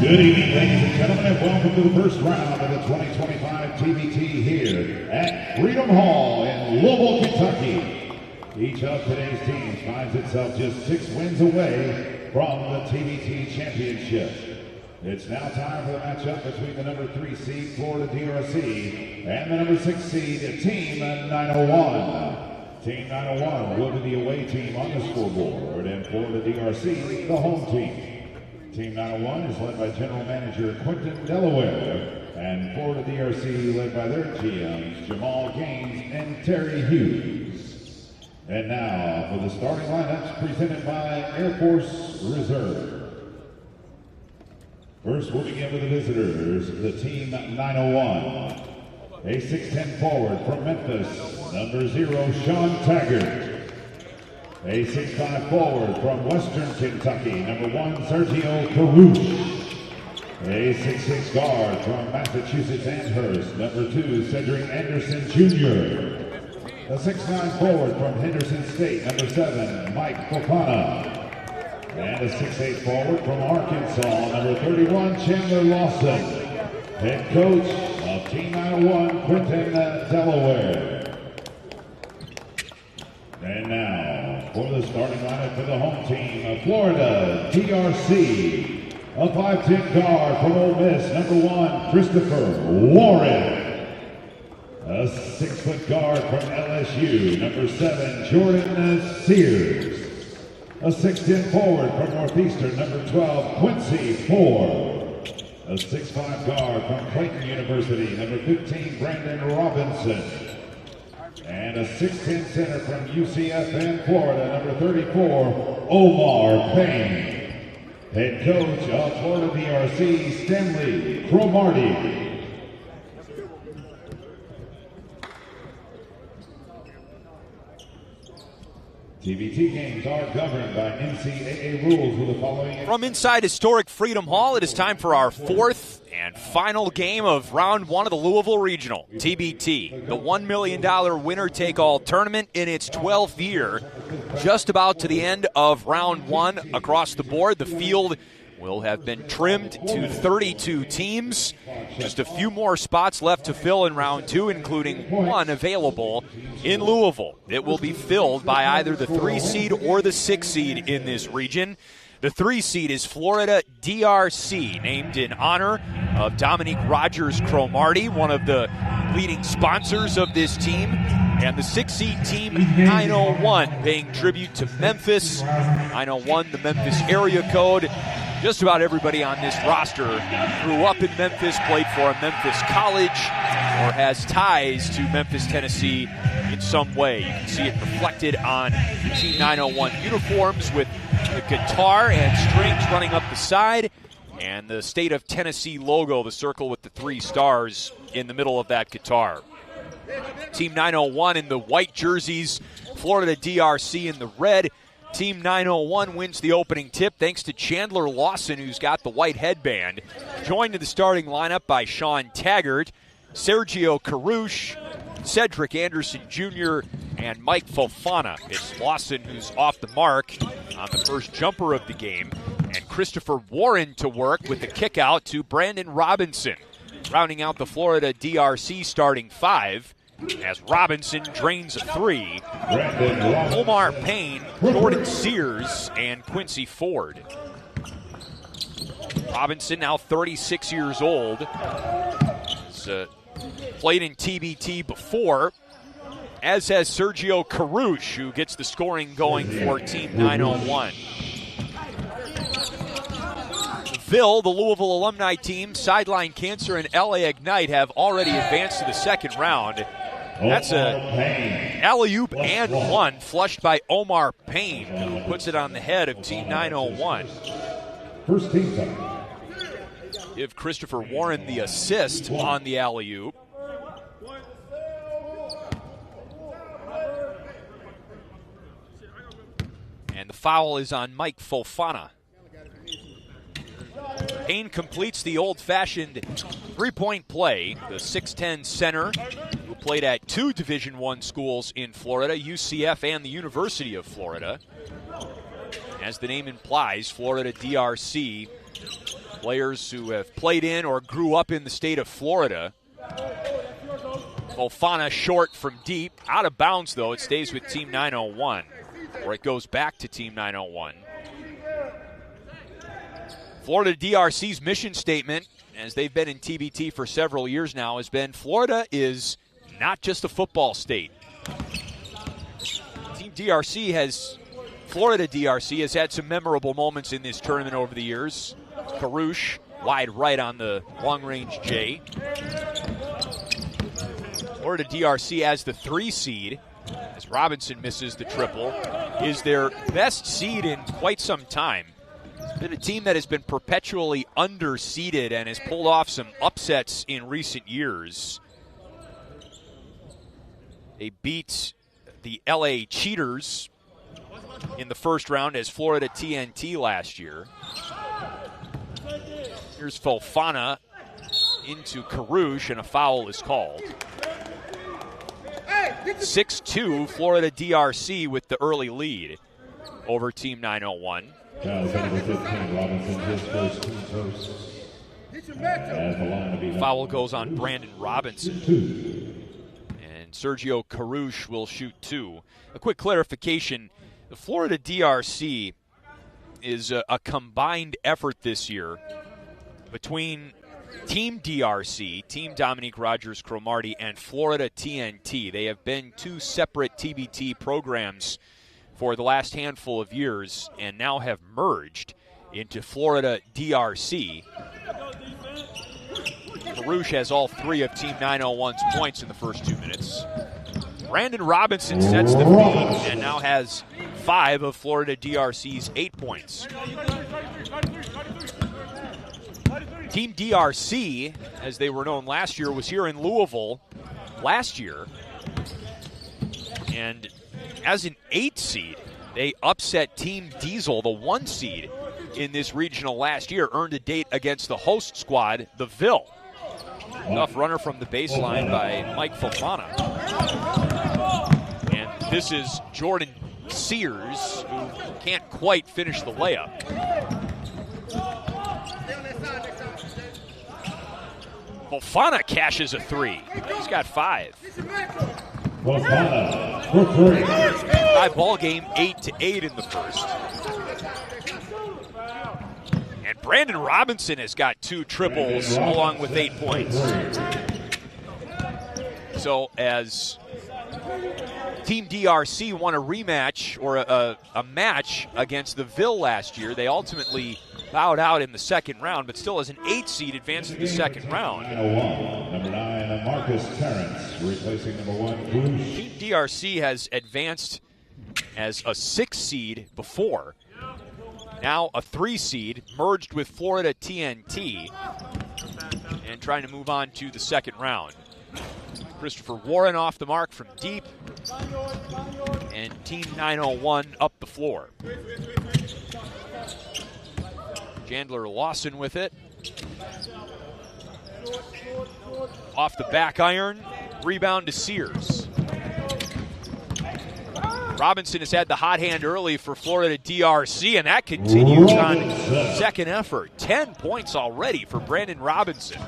Good evening, ladies and gentlemen, and welcome to the first round of the 2025 TBT here at Freedom Hall in Louisville, Kentucky. Each of today's teams finds itself just 6 wins away from the TBT championship. It's now time for the matchup between the number 3 seed Florida DRC and the number 6 seed Team 901. Team 901 will be the away team on the scoreboard, and Florida DRC the home team. Team 901 is led by General Manager Quentin Delaware, and Florida DRC led by their GMs Jamal Gaines and Terry Hughes. And now for the starting lineups presented by Air Force Reserve. First, we'll begin with the visitors, the Team 901. A 6'10" forward from Memphis, number 0, Sean Taggart. A 6'5" forward from Western Kentucky, number 1, Sergio Carouche. A 6'6" guard from Massachusetts Amherst, number 2, Cedric Anderson Jr. A 6'9" forward from Henderson State, number 7, Mike Fofana. And a 6'8" forward from Arkansas, number 31, Chandler Lawson. Head coach of Team 901, Quentin Delaware. And now for the starting lineup for the home team of Florida DRC. A 5'10" guard from Ole Miss, number 1, Christopher Warren. A 6-foot guard from LSU, number 7, Jordan Sears. A 6'10" forward from Northeastern, number 12, Quincy Ford. A 6'5" guard from Clayton University, number 15, Brandon Robinson. And a 6'10" center from UCF and Florida, number 34, Omar Payne. Head coach of Florida DRC, Stanley Cromartie. TBT games are governed by NCAA rules with the following. From inside historic Freedom Hall, it is time for our 4th and final game of round 1 of the Louisville Regional, TBT, the $1 million winner-take-all tournament in its 12th year. Just about to the end of round 1 across the board. The field will have been trimmed to 32 teams. Just a few more spots left to fill in round 2, including 1 available in Louisville. It will be filled by either the 3 seed or the 6 seed in this region. The 3 seed is Florida DRC, named in honor of Dominique Rogers Cromartie, one of the leading sponsors of this team. And the 6 seed Team 901, paying tribute to Memphis. 901, the Memphis area code. Just about everybody on this roster grew up in Memphis, played for a Memphis college, or has ties to Memphis, Tennessee in some way. You can see it reflected on the Team 901 uniforms with the guitar and strings running up the side, and the state of Tennessee logo, the circle with the 3 stars in the middle of that guitar. Team 901 in the white jerseys, Florida DRC in the red. Team 901 wins the opening tip thanks to Chandler Lawson, who's got the white headband. Joined in the starting lineup by Sean Taggart, Sergio Carouche, Cedric Anderson Jr., and Mike Fofana. It's Lawson who's off the mark on the first jumper of the game, and Christopher Warren to work with the kick out to Brandon Robinson. Rounding out the Florida DRC starting 5, as Robinson drains a 3. Omar Payne, Jordan Sears, and Quincy Ford. Robinson, now 36 years old. He's played in TBT before, as has Sergio Carouche, who gets the scoring going for Team 901. Phil, the Louisville alumni team, Sideline Cancer, and LA Ignite have already advanced to the second round. That's a alley-oop and 1 flushed by Omar Payne, who puts it on the head of Team 901. First team time. Give Christopher Warren the assist on the alley-oop. And the foul is on Mike Fofana. Payne completes the old-fashioned three-point play. The 6'10 center, who played at 2 Division I schools in Florida, UCF and the University of Florida. As the name implies, Florida DRC, players who have played in or grew up in the state of Florida. Fofana short from deep. Out of bounds, though. It stays with Team 901, or it goes back to Team 901. Florida DRC's mission statement, as they've been in TBT for several years now, has been Florida is not just a football state. Florida DRC has had some memorable moments in this tournament over the years. Karouche, wide right on the long-range J. Florida DRC as the 3 seed, as Robinson misses the triple, is their best seed in quite some time. It's been a team that has been perpetually underseeded and has pulled off some upsets in recent years. They beat the LA Cheaters in the first round as Florida TNT last year. Here's Fofana into Karouche, and a foul is called. 6-2, Florida DRC with the early lead over Team 901. Foul goes on Brandon Robinson. And Sergio Karouche will shoot 2. A quick clarification, the Florida DRC is a combined effort this year between Team DRC, Team Dominique Rogers-Cromartie, and Florida TNT. They have been 2 separate TBT programs for the last handful of years and now have merged into Florida DRC. Karouche has all 3 of Team 901's points in the first 2 minutes. Brandon Robinson sets the feed and now has 5 of Florida DRC's 8 points. Team DRC, as they were known last year, was here in Louisville last year. And as an 8 seed, they upset Team Diesel, the 1 seed in this regional last year, earned a date against the host squad, the Ville. Tough runner from the baseline by Mike Fofana. And this is Jordan Sears, who can't quite finish the layup. Fofana cashes a 3. He's got 5. Fofana for 3. Tie ball game 8-8 in the first. And Brandon Robinson has got 2 triples along with 8 points. So as Team DRC won a rematch or a match against the Ville last year, they ultimately bowed out in the second round, but still as an 8 seed advanced to the second round. Number 9, Marcus Terrence, replacing number 1, Team DRC has advanced as a 6 seed before. Now a 3 seed, merged with Florida TNT, and trying to move on to the second round. Christopher Warren off the mark from deep, and Team 901 up the floor. Chandler Lawson with it. Off the back iron, rebound to Sears. Robinson has had the hot hand early for Florida DRC, and that continues on second effort. 10 points already for Brandon Robinson.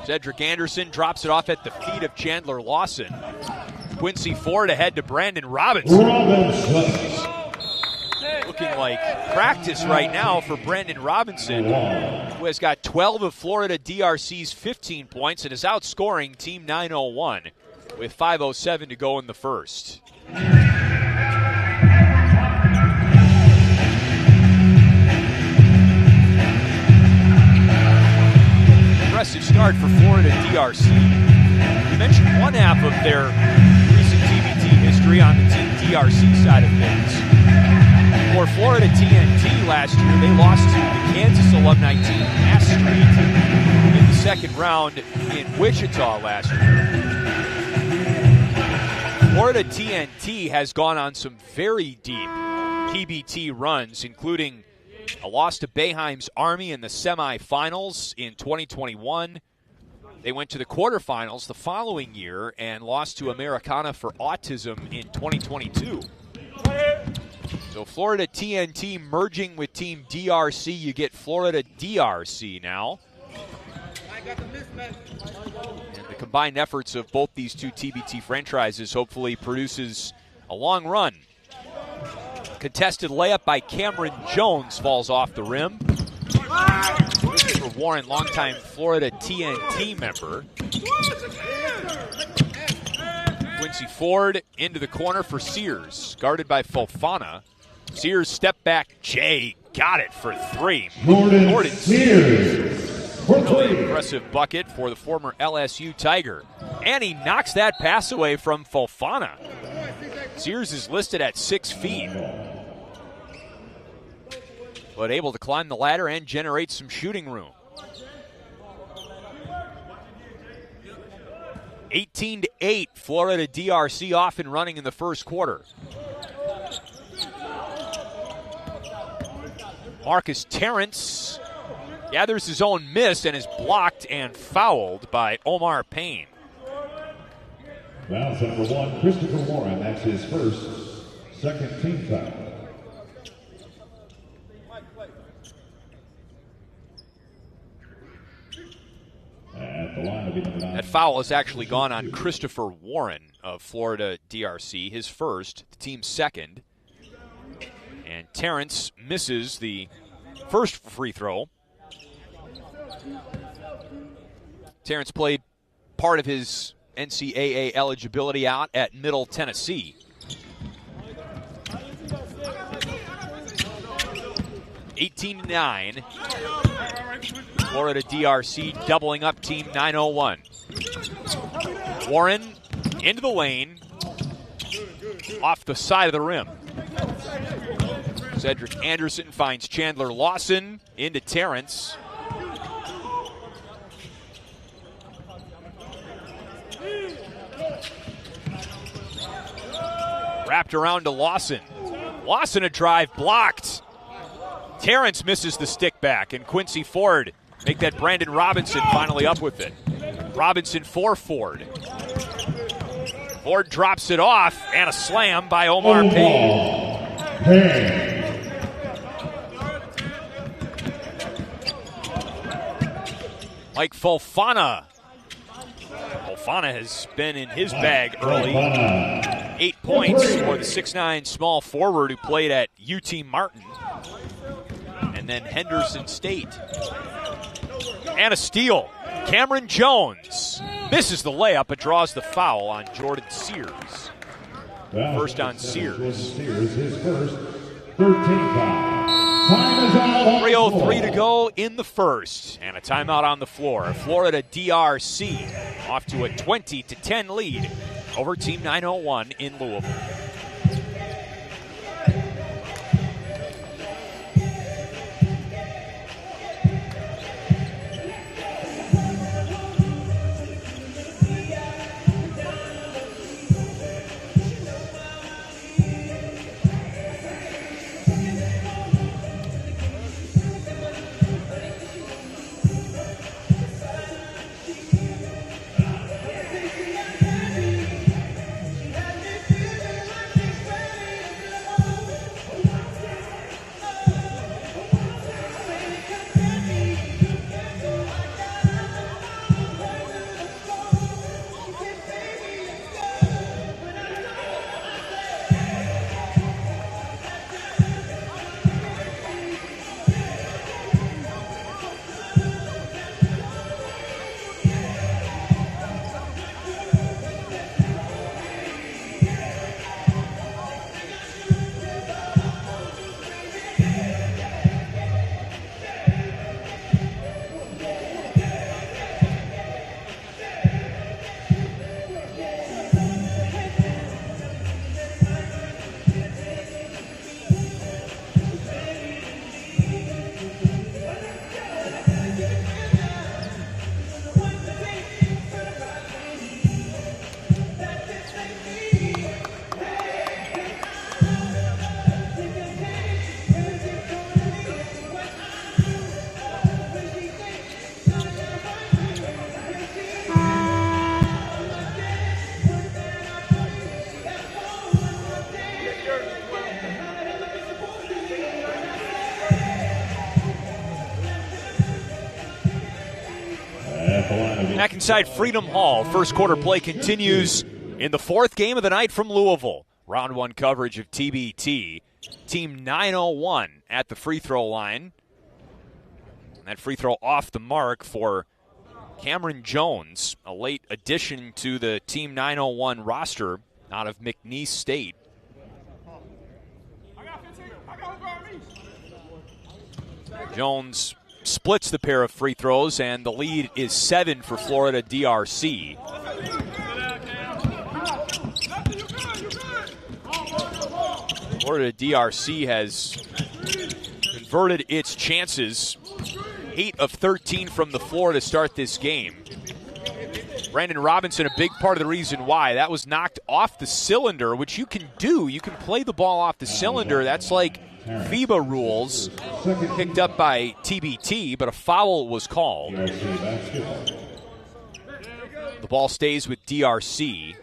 Cedric Anderson drops it off at the feet of Chandler Lawson. Quincy Ford ahead to Brandon Robinson. Looking like practice right now for Brandon Robinson, who has got 12 of Florida DRC's 15 points and is outscoring Team 901 with 5:07 to go in the first. Impressive start for Florida DRC. You mentioned one half of their recent TBT history on the Team DRC side of things. For Florida TNT last year, they lost to the Kansas alumni team, Mass Street, in the second round in Wichita last year. Florida TNT has gone on some very deep TBT runs, including a loss to Boeheim's Army in the semifinals in 2021. They went to the quarterfinals the following year and lost to Americana for Autism in 2022. So Florida TNT merging with Team DRC. You get Florida DRC now. And the combined efforts of both these two TBT franchises hopefully produces a long run. Contested layup by Cameron Jones falls off the rim. Christopher Warren, longtime Florida TNT member. Quincy Ford into the corner for Sears, guarded by Fofana. Sears step back, Jay got it for three. Jordan Sears. Really impressive bucket for the former LSU Tiger. And he knocks that pass away from Fofana. Sears is listed at 6 feet, but able to climb the ladder and generate some shooting room. 18-8, Florida DRC off and running in the first quarter. Marcus Terrence gathers his own miss and is blocked and fouled by Omar Payne. Foul number 1, Christopher Warren. That's his second team foul. That foul has actually gone on Christopher Warren of Florida DRC, his first, the team's second. And Terrence misses the first free throw. Terrence played part of his NCAA eligibility out at Middle Tennessee. (18-9). Florida DRC doubling up team 901. Warren into the lane, off the side of the rim. Cedric Anderson finds Chandler Lawson into Terrence. Wrapped around to Lawson. Lawson a drive blocked. Terrence misses the stick back, and Quincy Ford make that Brandon Robinson finally up with it. Robinson for Ford. Ford drops it off, and a slam by Omar Payne. Mike Fofana. Fofana has been in his bag early. 8 points for the 6'9" small forward who played at UT Martin and then Henderson State. And a steal. Cameron Jones misses the layup but draws the foul on Jordan Sears. First on Sears. His first 13 foul. 3:03 to go in the first, and a timeout on the floor. Florida DRC off to a 20-10 lead over Team 901 in Louisville. Back inside Freedom Hall. First quarter play continues in the fourth game of the night from Louisville. Round one coverage of TBT. Team 901 at the free throw line. And that free throw off the mark for Cameron Jones, a late addition to the Team 901 roster out of McNeese State. Jones splits the pair of free throws, and the lead is 7 for Florida DRC. Florida DRC has converted its chances. 8 of 13 from the floor to start this game. Brandon Robinson, a big part of the reason why. That was knocked off the cylinder, which you can do. You can play the ball off the cylinder. That's like FIBA rules, picked up by TBT, but a foul was called. The ball stays with DRC.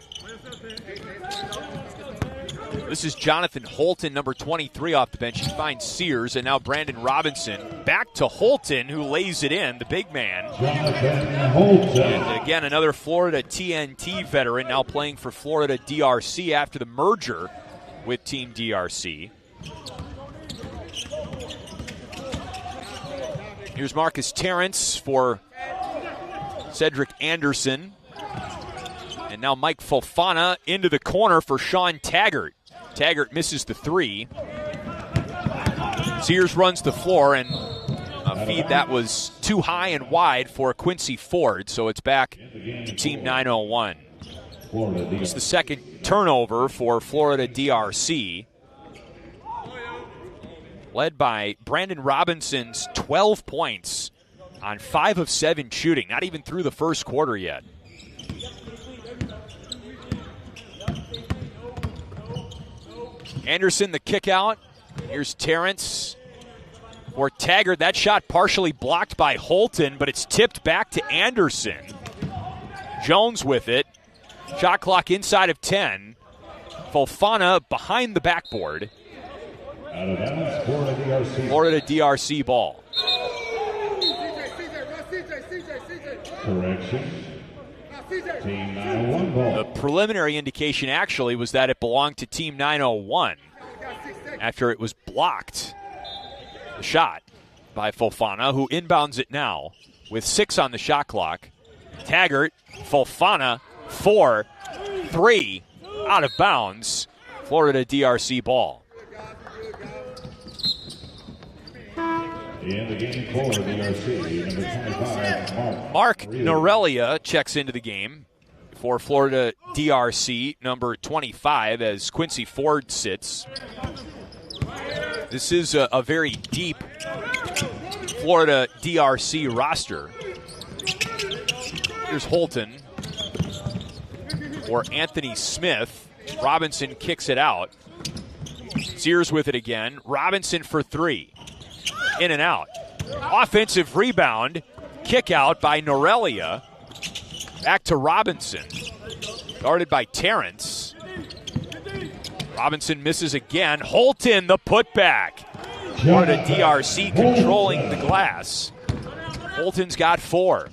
This is Jonathan Holton, number 23 off the bench. He finds Sears, and now Brandon Robinson. Back to Holton, who lays it in, the big man. Jonathan Holton. And again, another Florida TNT veteran now playing for Florida DRC after the merger with Team DRC. Here's Marcus Terrence for Cedric Anderson. And now Mike Fofana into the corner for Sean Taggart. Taggart misses the three. Sears runs the floor, and a feed that was too high and wide for Quincy Ford, so it's back to Team 901. It's the second turnover for Florida DRC, led by Brandon Robinson's 12 points on 5 of 7 shooting, not even through the first quarter yet. Anderson, the kick out. Here's Terrence for Taggart. That shot partially blocked by Holton, but it's tipped back to Anderson. Jones with it. Shot clock inside of 10. Fofana behind the backboard. Out of bounds, Florida DRC. Florida DRC ball. Correction. Team 901 ball. The preliminary indication actually was that it belonged to Team 901 after it was blocked. The shot by Fofana, who inbounds it now with 6 on the shot clock. Taggart, Fofana, 4, 3, out of bounds. Florida DRC ball. In the game for DRC, number 25, Mark Norelia checks into the game for Florida DRC, number 25, as Quincy Ford sits. This is a very deep Florida DRC roster. Here's Holton or Anthony Smith. Robinson kicks it out. Sears with it again. Robinson for 3. In and out. Offensive rebound. Kick out by Norelia. Back to Robinson. Guarded by Terrence. Robinson misses again. Holton, the putback. Florida DRC controlling the glass. Holton's got 4.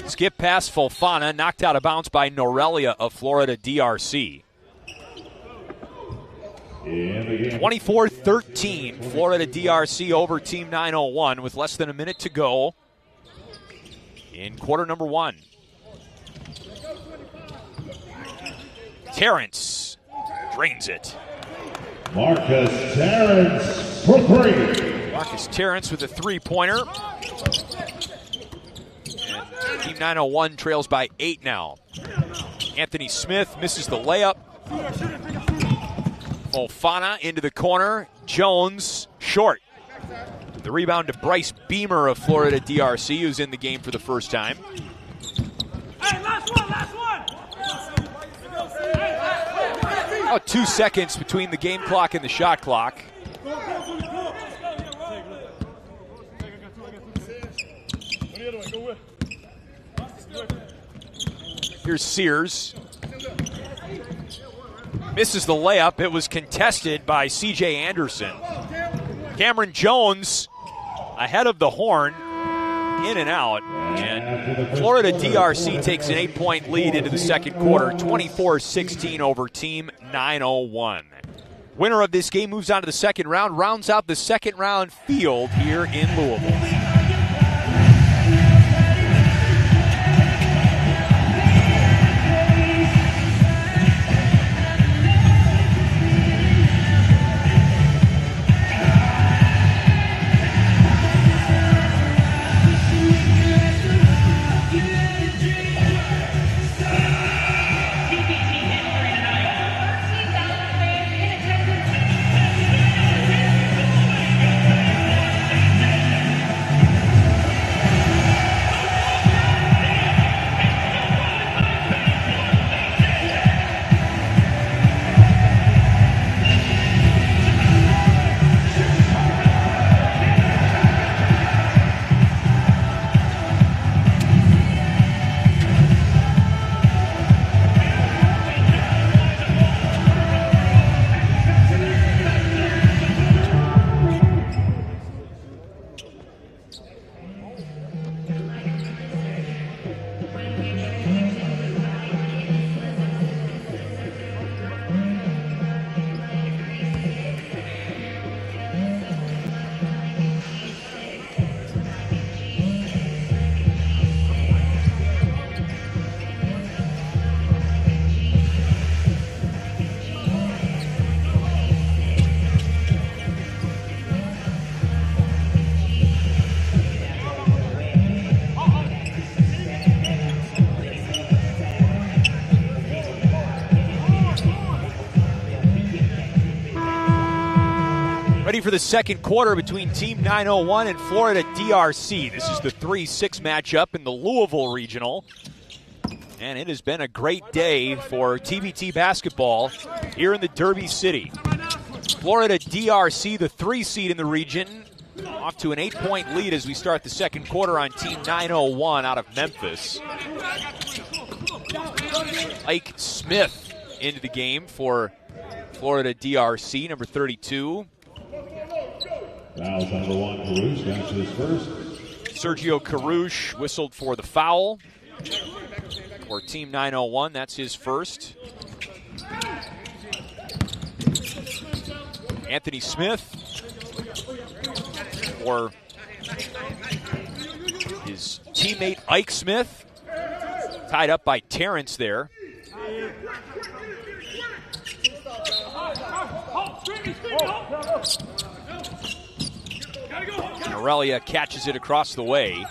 Skip past Fofana. Knocked out of bounds by Norelia of Florida DRC. 24-13, Florida DRC over Team 901 with less than a minute to go in quarter number 1. Terrence drains it. Marcus Terrence for 3. Marcus Terrence with a 3-pointer. And Team 901 trails by 8 now. Anthony Smith misses the layup. Fofana into the corner. Jones short. The rebound to Bryce Beamer of Florida DRC, who's in the game for the first time. Hey, last one! About 2 seconds between the game clock and the shot clock. Here's Sears. Misses the layup. It was contested by C.J. Anderson. Cameron Jones ahead of the horn. in and out. And Florida DRC takes an 8-point lead into the second quarter, 24-16 over Team 901. Winner of this game moves on to the second round, rounds out the second round field here in Louisville. Ready for the second quarter between Team 901 and Florida DRC. This is the 3-6 matchup in the Louisville Regional. And it has been a great day for TBT basketball here in the Derby City. Florida DRC, the 3 seed in the region, off to an 8-point lead as we start the second quarter on Team 901 out of Memphis. Ike Smith into the game for Florida DRC, number 32. Fouls number 1, Carouche, that's his first. Sergio Carouche whistled for the foul for Team 901. That's his first. Anthony Smith for his teammate Ike Smith. Tied up by Terrence there. Norelia catches it across the way.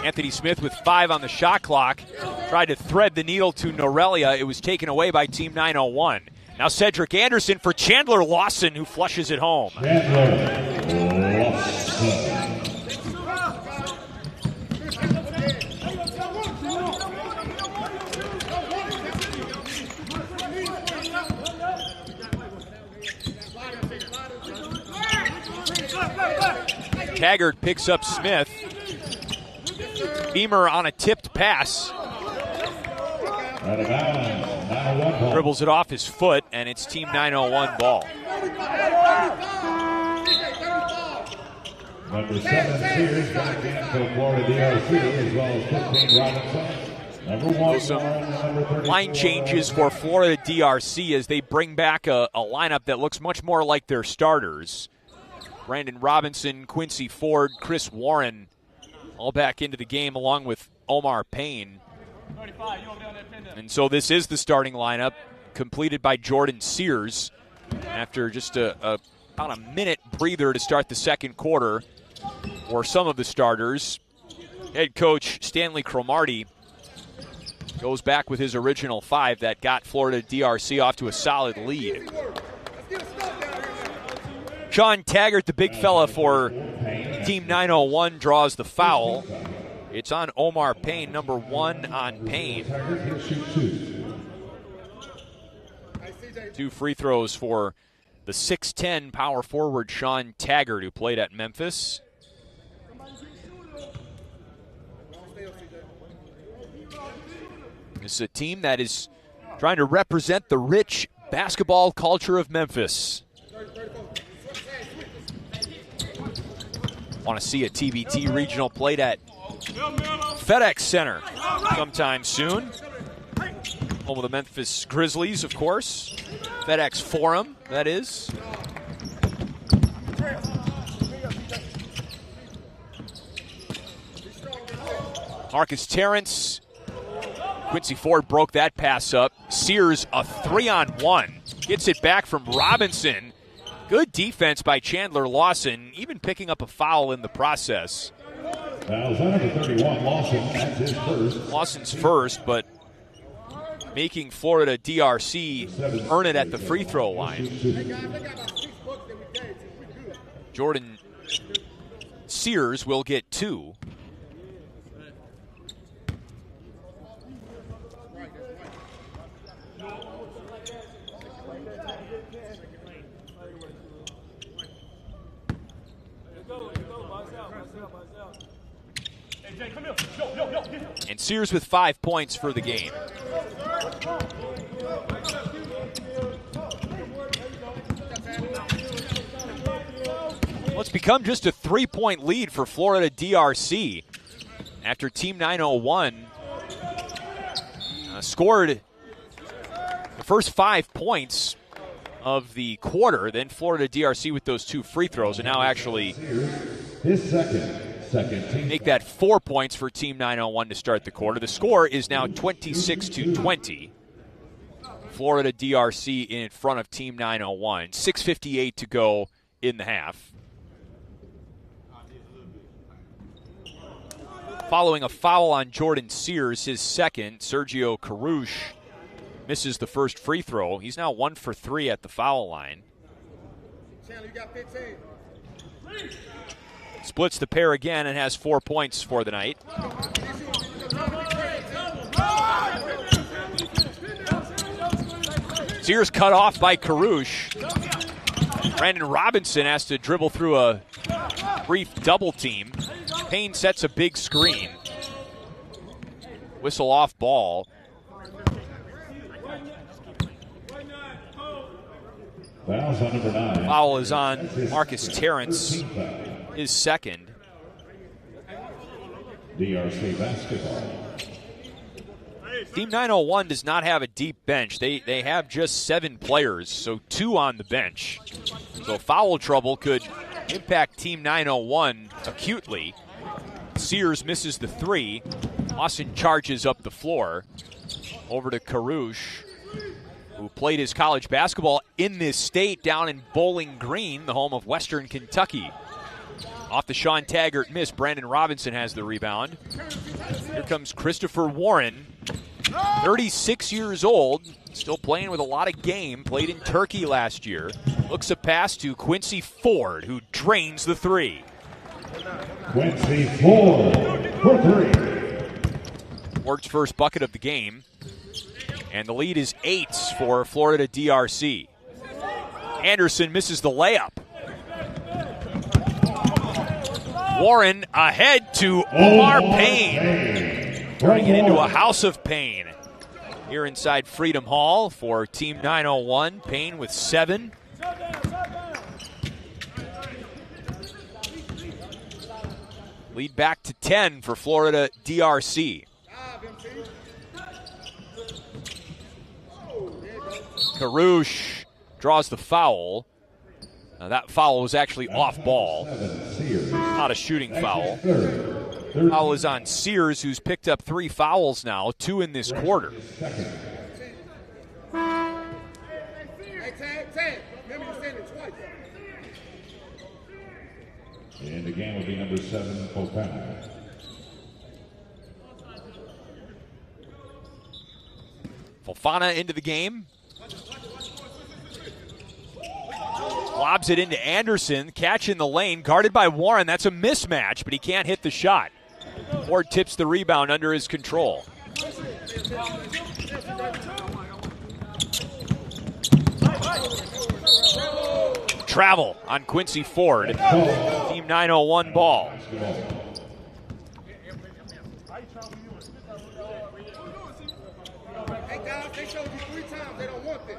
Anthony Smith with 5 on the shot clock. Tried to thread the needle to Norelia. It was taken away by Team 901. Now Cedric Anderson for Chandler Lawson, who flushes it home. Chandler Lawson. Taggart picks up Smith. Beamer on a tipped pass. Dribbles it off his foot, and it's Team 901 ball. Number 7, Sears back in for Florida DRC, as well as 15, Robinson. Number 1, some line changes for Florida DRC as they bring back a lineup that looks much more like their starters. Brandon Robinson, Quincy Ford, Chris Warren, all back into the game along with Omar Payne. And so this is the starting lineup, completed by Jordan Sears after just about a minute breather to start the second quarter for some of the starters. Head coach Stanley Cromartie goes back with his original 5 that got Florida DRC off to a solid lead. Sean Taggart, the big fella for Team 901, draws the foul. It's on Omar Payne, number 1 on Payne. 2 free throws for the 6'10 power forward Sean Taggart, who played at Memphis. This is a team that is trying to represent the rich basketball culture of Memphis. Want to see a TBT regional played at FedEx Center sometime soon. Home of the Memphis Grizzlies, of course. FedEx Forum, that is. Marcus Terrence. Quincy Ford broke that pass up. Sears, a 3-on-1. Gets it back from Robinson. Good defense by Chandler Lawson, even picking up a foul in the process. Fouls on number 31, Lawson. That's his first. Lawson's first, but making Florida DRC earn it at the free throw line. Jordan Sears will get 2. And Sears with 5 points for the game. Well, it's become just a 3-point lead for Florida DRC after Team 901 scored the first 5 points of the quarter. Then Florida DRC with those 2 free throws, and now actually his second team. Make that 4 points for Team 901 to start the quarter. The score is now 26-20. Florida DRC in front of Team 901. 6:58 to go in the half. Following a foul on Jordan Sears, his second, Sergio Carouche misses the first free throw. He's now 1 for 3 at the foul line. Chandler, you got 15. Splits the pair again and has 4 points for the night. Sears cut off by Carouche. Brandon Robinson has to dribble through a brief double team. Payne sets a big screen. Whistle off ball. Fouls on number 9. Foul is on Marcus Terrence, his second. DRC basketball. Team 901 does not have a deep bench. They have just 7 players, so 2 on the bench. So foul trouble could impact Team 901 acutely. Sears misses the 3. Lawson charges up the floor. Over to Carouche, who played his college basketball in this state down in Bowling Green, the home of Western Kentucky. Off the Sean Taggart miss, Brandon Robinson has the rebound. Here comes Christopher Warren, 36 years old, still playing with a lot of game, played in Turkey last year. Looks a pass to Quincy Ford, who drains the 3. Quincy Ford for 3. Ford's first bucket of the game. And the lead is 8 for Florida DRC. Anderson misses the layup. Warren ahead to Omar Payne. Turning it into a house of pain. Here inside Freedom Hall for Team 901. Payne with 7. Lead back to 10 for Florida DRC. Carouche draws the foul. Now that foul was actually off ball, not a shooting foul. Foul is on Sears, who's picked up 3 fouls now, 2 in this quarter. And the game will be number 7, Fofana. Fofana into the game. Lobs it into Anderson. Catch in the lane. Guarded by Warren. That's a mismatch, but he can't hit the shot. Ward tips the rebound under his control. Travel on Quincy Ford. Team 901 ball. Hey guys, they showed you 3 times. They don't want that.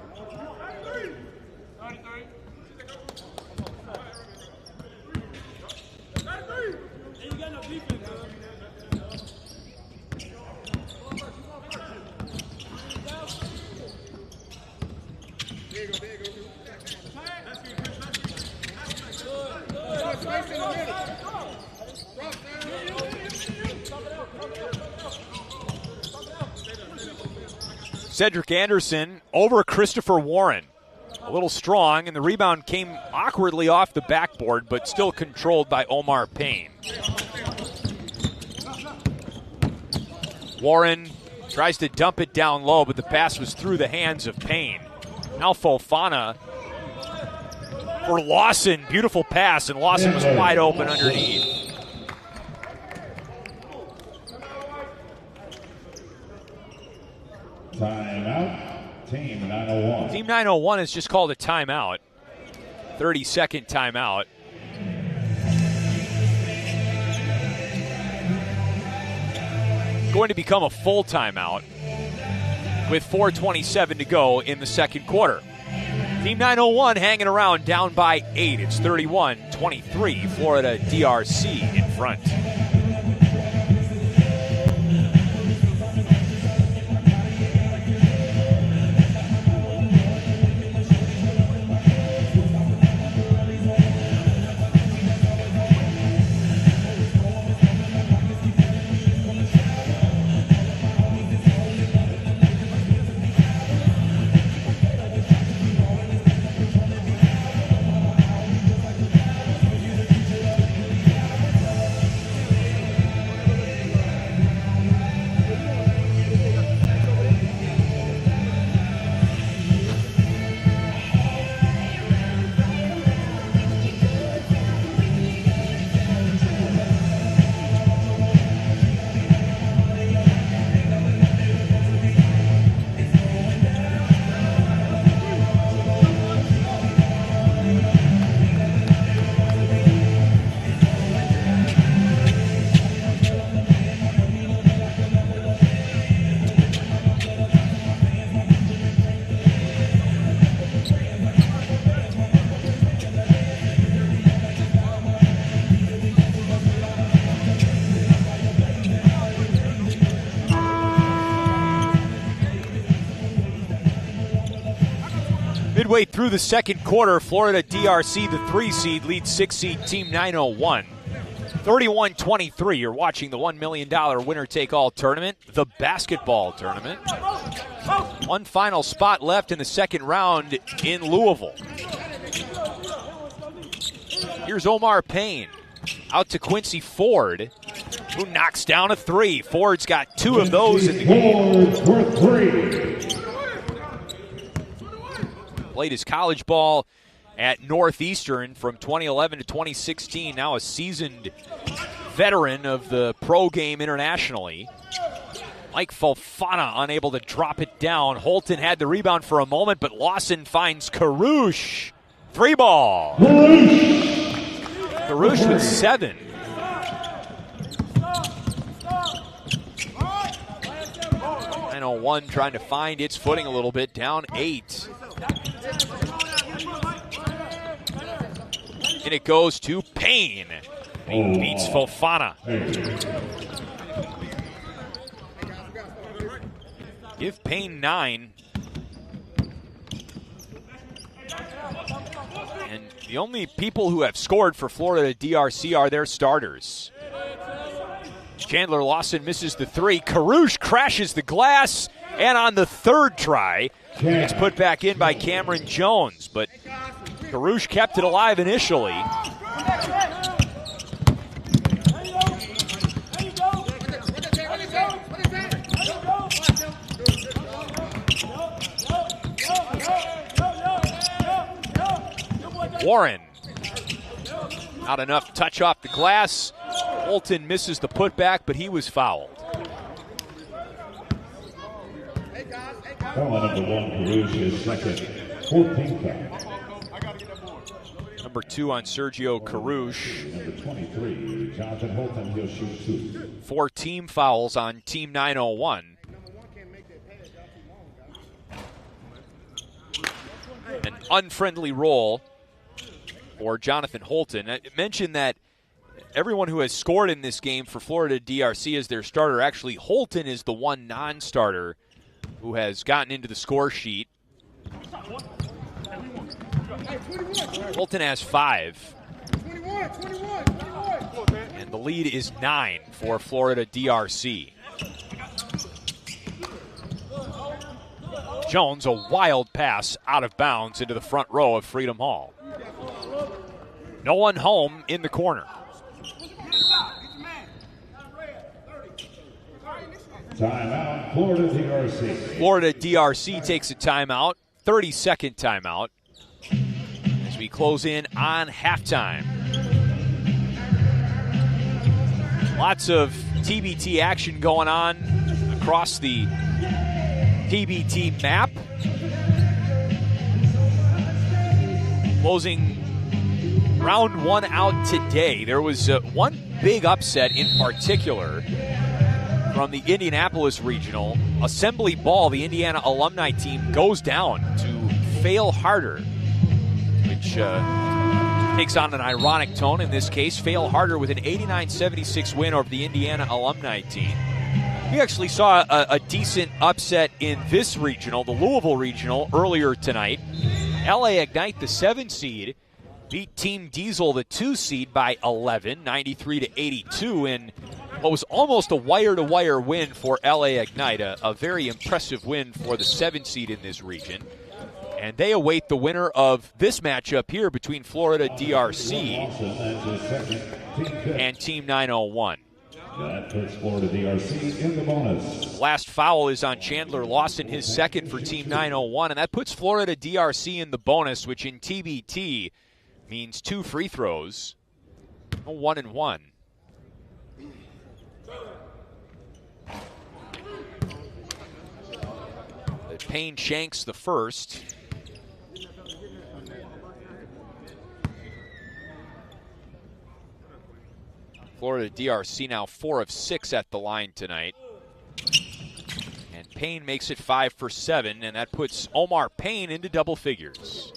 Cedric Anderson over Christopher Warren. A little strong, and the rebound came awkwardly off the backboard, but still controlled by Omar Payne. Warren tries to dump it down low, but the pass was through the hands of Payne. Now Fofana for Lawson. Beautiful pass, and Lawson was wide open underneath. Timeout, Team 901. Team 901 has just called a timeout. 30-second timeout. Going to become a full timeout with 4:27 to go in the second quarter. Team 901 hanging around down by 8. It's 31-23. Florida DRC in front. Midway through the second quarter, Florida DRC, the 3 seed, leads 6 seed Team 901. 31-23. You're watching the $1 million winner-take-all tournament, the basketball tournament. One final spot left in the second round in Louisville. Here's Omar Payne out to Quincy Ford, who knocks down a 3. Ford's got 2 of those in the game. Ford for 3. Played his college ball at Northeastern from 2011 to 2016. Now a seasoned veteran of the pro game internationally. Mike Fofana unable to drop it down. Holton had the rebound for a moment, but Lawson finds Karouche. 3 ball. Karouche with 7. One trying to find its footing a little bit, down 8. And it goes to Payne. Payne beats Fofana. Give Payne 9. And the only people who have scored for Florida DRC are their starters. Chandler Lawson misses the 3. Karouche crashes the glass, and on the third try, it's put back in by Cameron Jones. But Karouche kept it alive initially. Warren, not enough touch off the glass. Holton misses the putback, but he was fouled. Foul number 1, Karouche, his second, 14th foul. Number 2 on Sergio Karouche. Number 23, Jonathan Holton, he'll shoot 2. 4 team fouls on Team 901. An unfriendly roll for Jonathan Holton. I mentioned that everyone who has scored in this game for Florida DRC as their starter, actually Holton is the one non-starter who has gotten into the score sheet. Holton has 5. And the lead is 9 for Florida DRC. Jones, a wild pass out of bounds into the front row of Freedom Hall. No one home in the corner. Timeout, Florida DRC. Florida DRC takes a timeout, 30-second timeout, as we close in on halftime. Lots of TBT action going on across the TBT map. Closing round one out today. There was one big upset in particular from the Indianapolis Regional. Assembly Ball, the Indiana alumni team, goes down to Fail Harder, which takes on an ironic tone in this case. Fail Harder with an 89-76 win over the Indiana alumni team. We actually saw a decent upset in this regional, the Louisville Regional, earlier tonight. LA Ignite, the 7 seed, beat Team Diesel, the 2 seed, by 11, 93-82, in what was almost a wire-to-wire win for LA Ignite, a very impressive win for the 7 seed in this region. And they await the winner of this matchup here between Florida DRC and Team 901. That puts Florida DRC in the bonus. Last foul is on Chandler Lawson, his second for Team 901, and that puts Florida DRC in the bonus, which in TBT means 2 free throws, 1-1. Payne Shanks the first. Florida DRC now 4 of 6 at the line tonight. And Payne makes it 5 for 7, and that puts Omar Payne into double figures.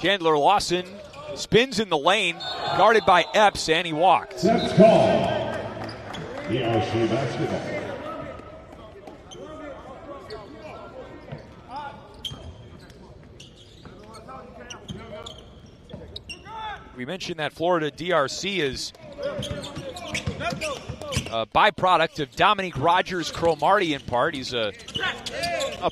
Chandler Lawson spins in the lane, guarded by Epps, and he walked. That's call. DRC basketball. We mentioned that Florida DRC is a byproduct of Dominique Rogers Cromartie in part. He's a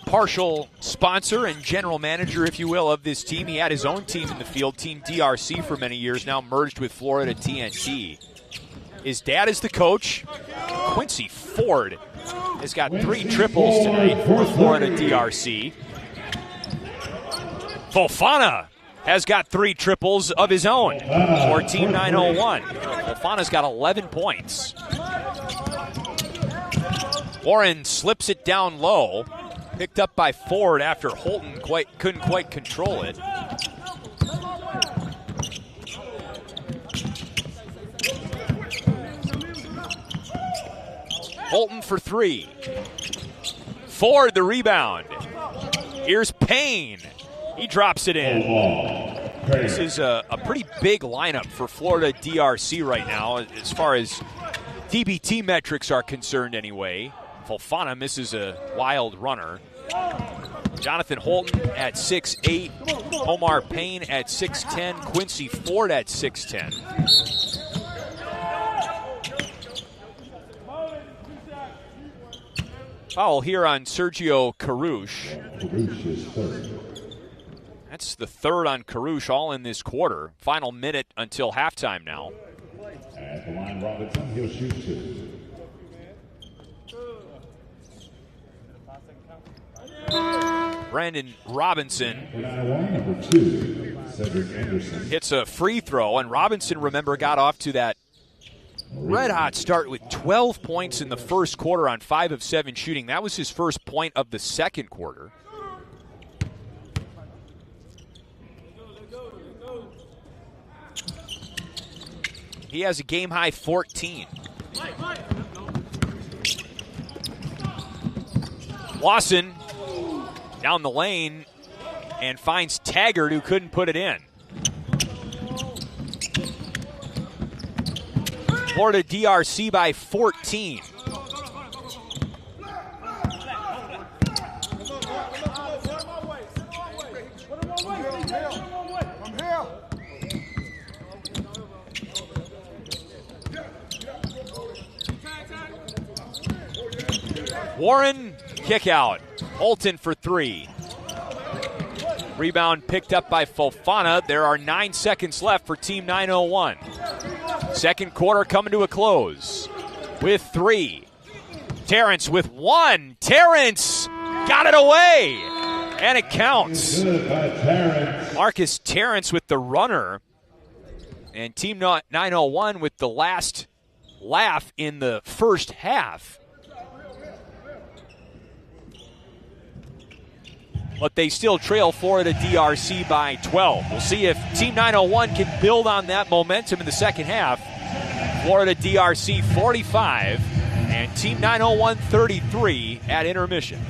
partial sponsor and general manager, if you will, of this team. He had his own team in the field, Team DRC, for many years, now merged with Florida TNT. His dad is the coach. Quincy Ford has got 3 triples tonight for Florida DRC. Fofana has got 3 triples of his own for Team 901. Fofana's got 11 points. Warren slips it down low, picked up by Ford after Holton couldn't quite control it. Holton for 3. Ford the rebound. Here's Payne. He drops it in. This is a pretty big lineup for Florida DRC right now, as far as TBT metrics are concerned anyway. Fofana misses a wild runner. Jonathan Holton at 6'8", Omar Payne at 6'10", Quincy Ford at 6'10". Foul here on Sergio Carouche. Carouche is third. That's the third on Carouche, all in this quarter. Final minute until halftime now. At the line, Robinson, he'll shoot 2. Brandon Robinson Number 2, Cedric Anderson. hits a free throw, and Robinson, remember, got off to that red-hot start with 12 points in the first quarter on 5 of 7 shooting. That was his first point of the second quarter. He has a game-high 14. Lawson down the lane and finds Taggart, who couldn't put it in. Florida DRC by 14. Warren, kick out. Holton for 3. Rebound picked up by Fofana. There are 9 seconds left for Team 901. Second quarter coming to a close with 3. Terrence with 1. Terrence got it away, and it counts. Marcus Terrence with the runner, and Team 901 with the last laugh in the first half. But they still trail Florida DRC by 12. We'll see if Team 901 can build on that momentum in the second half. Florida DRC 45 and Team 901 33 at intermission.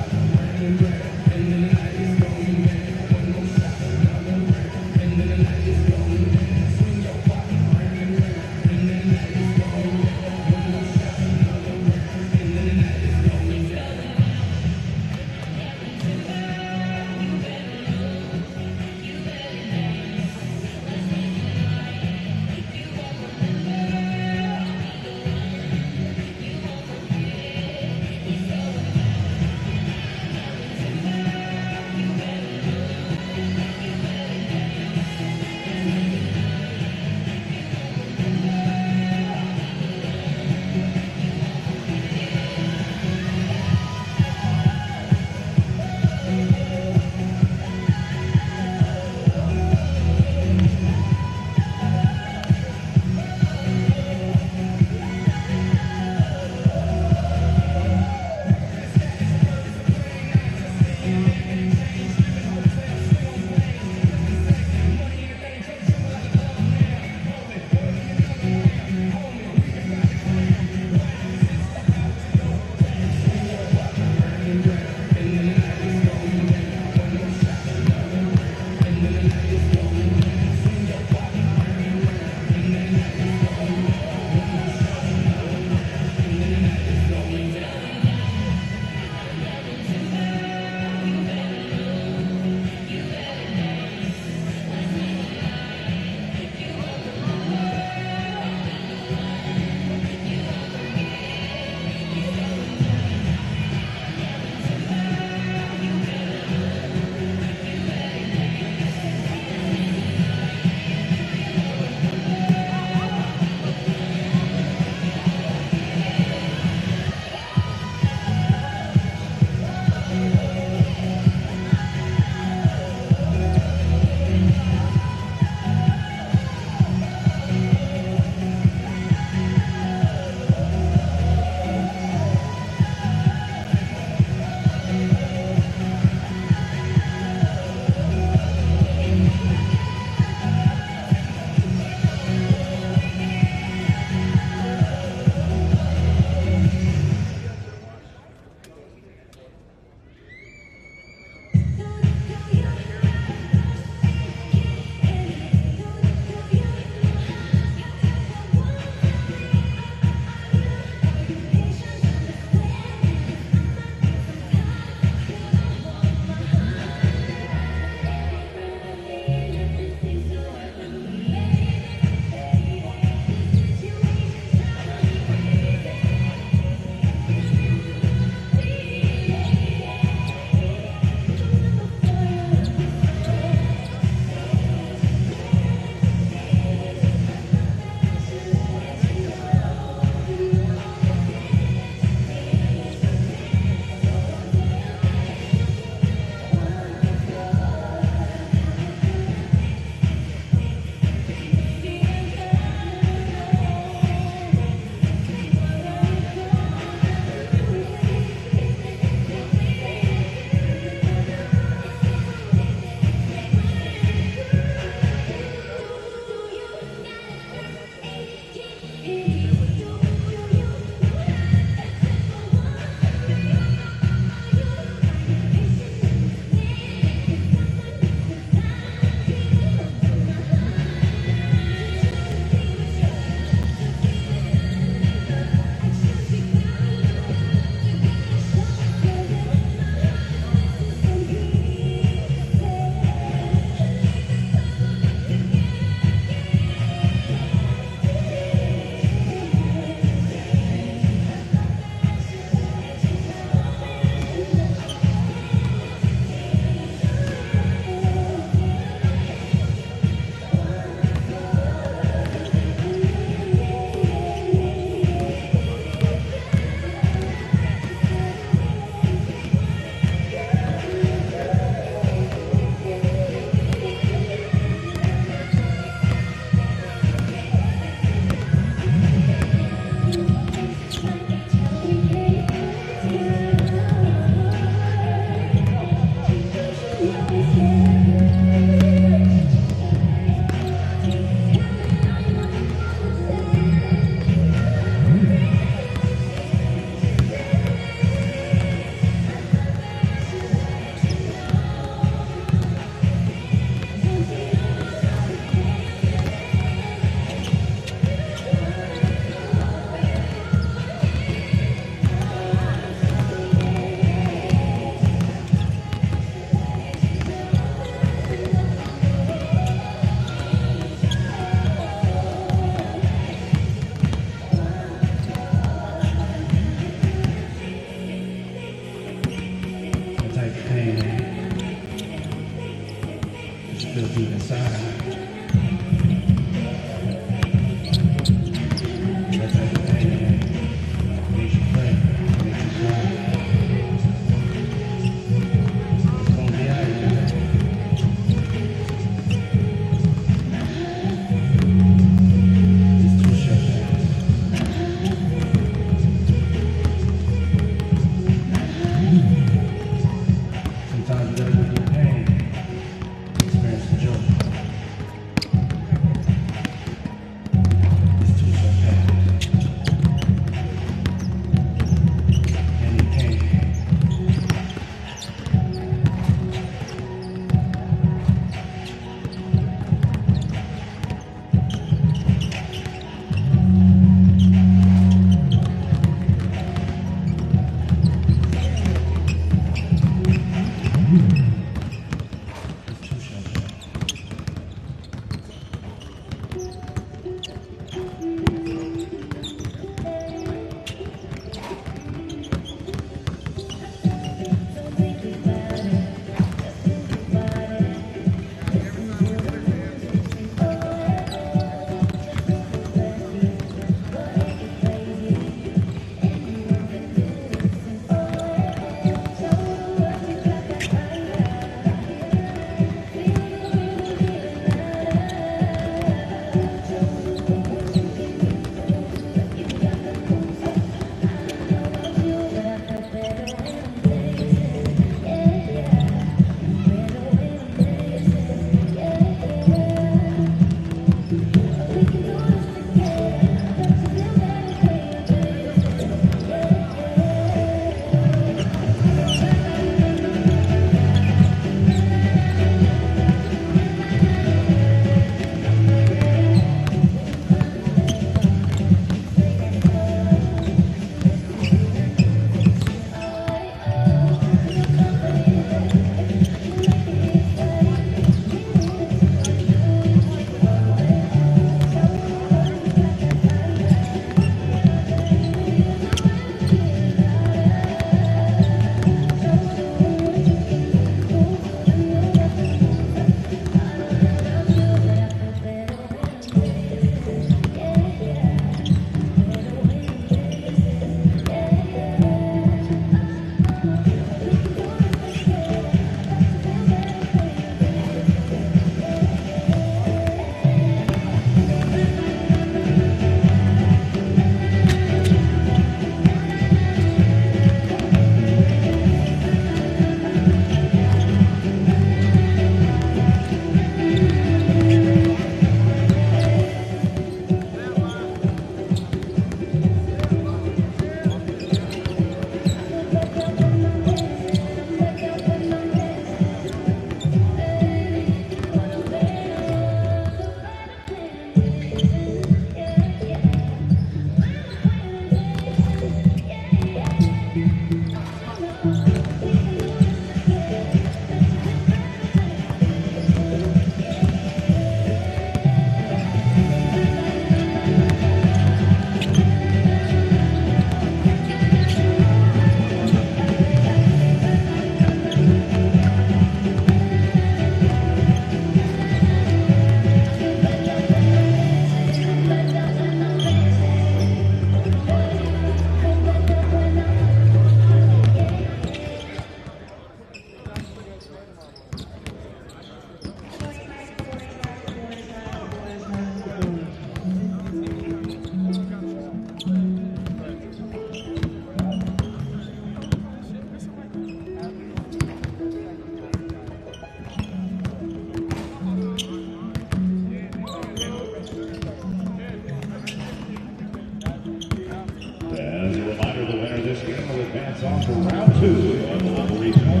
As a reminder, the winner of this game will advance on to round 2 of the Louisville Regional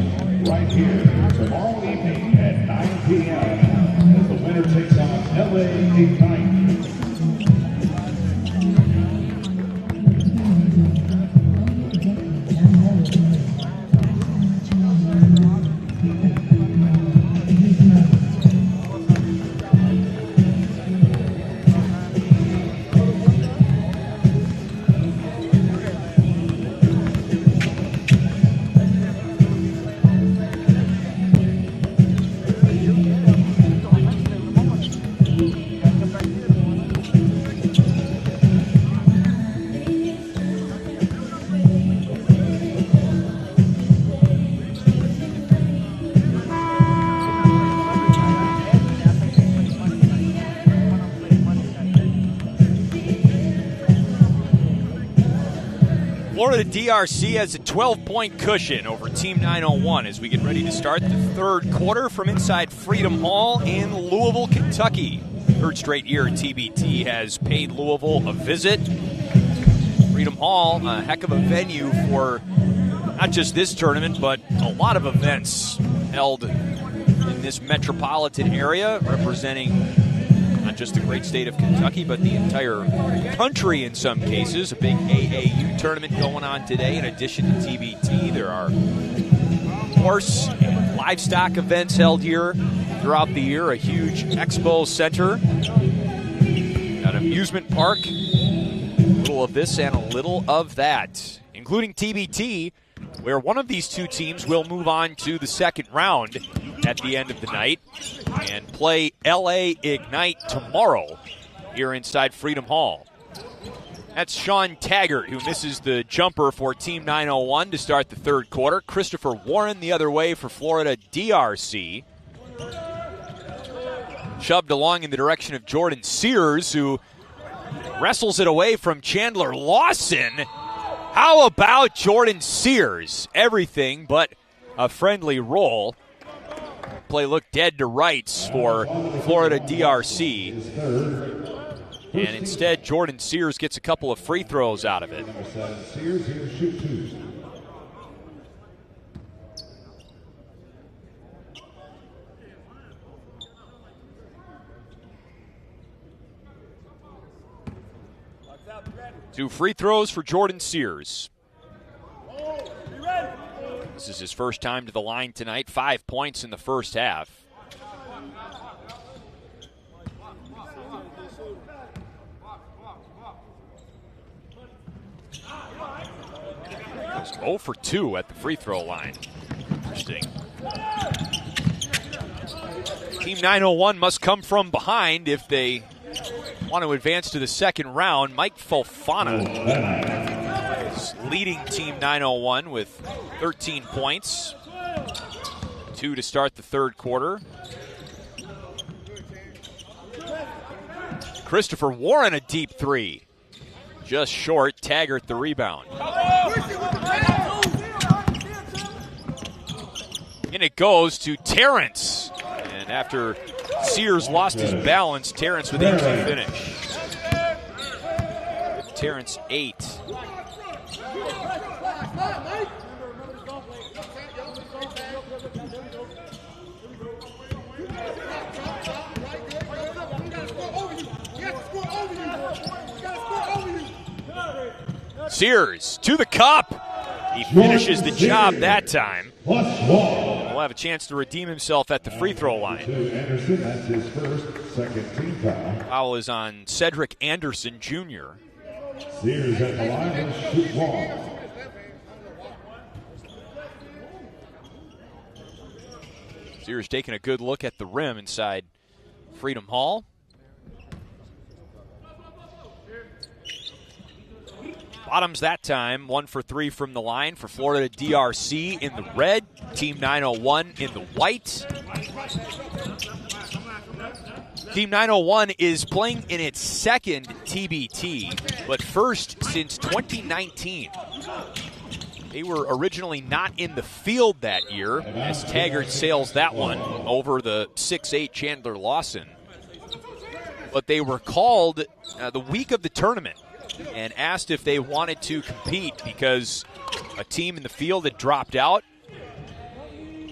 right here tomorrow evening at 9 p.m. as the winner takes on LA Ignite. Florida DRC has a 12-point cushion over Team 901 as we get ready to start the third quarter from inside Freedom Hall in Louisville, Kentucky. Third straight year, TBT has paid Louisville a visit. Freedom Hall, a heck of a venue for not just this tournament, but a lot of events held in this metropolitan area, representing not just the great state of Kentucky, but the entire country in some cases. A big AAU tournament going on today in addition to TBT. There are horse and livestock events held here throughout the year. A huge expo center, an amusement park, a little of this and a little of that, including TBT, where one of these two teams will move on to the second round at the end of the night and play LA Ignite tomorrow here inside Freedom Hall. That's Sean Taggart, who misses the jumper for Team 901 to start the third quarter. Christopher Warren the other way for Florida DRC. Shoved along in the direction of Jordan Sears, who wrestles it away from Chandler Lawson. How about Jordan Sears? Everything but a friendly roll. Play looked dead to rights for Florida DRC. And instead, Jordan Sears gets a couple of free throws out of it. Sears here, shoot 2. Two free throws for Jordan Sears. This is his first time to the line tonight. 5 points in the first half. He's 0 for 2 at the free throw line. Interesting. Team 901 must come from behind if they want to advance to the second round. Mike Fofana is leading Team 901 with 13 points. 2 to start the third quarter. Christopher Warren a deep three. Just short. Taggart the rebound. And it goes to Terrence. And after Sears lost his balance, Terrence with an easy finish. Terrence 8. Sears to the cup. He finishes the job that time. Will have a chance to redeem himself at the free throw line. Anderson, that's his first, second team foul. Foul is on Cedric Anderson, Jr. Sears at the line will shoot 1. Sears taking a good look at the rim inside Freedom Hall. Bottoms that time, 1 for 3 from the line for Florida DRC in the red, Team 901 in the white. Team 901 is playing in its second TBT, but first since 2019. They were originally not in the field that year as Taggart sails that one over the 6'8 Chandler Lawson. But they were called the week of the tournament and asked if they wanted to compete because a team in the field had dropped out.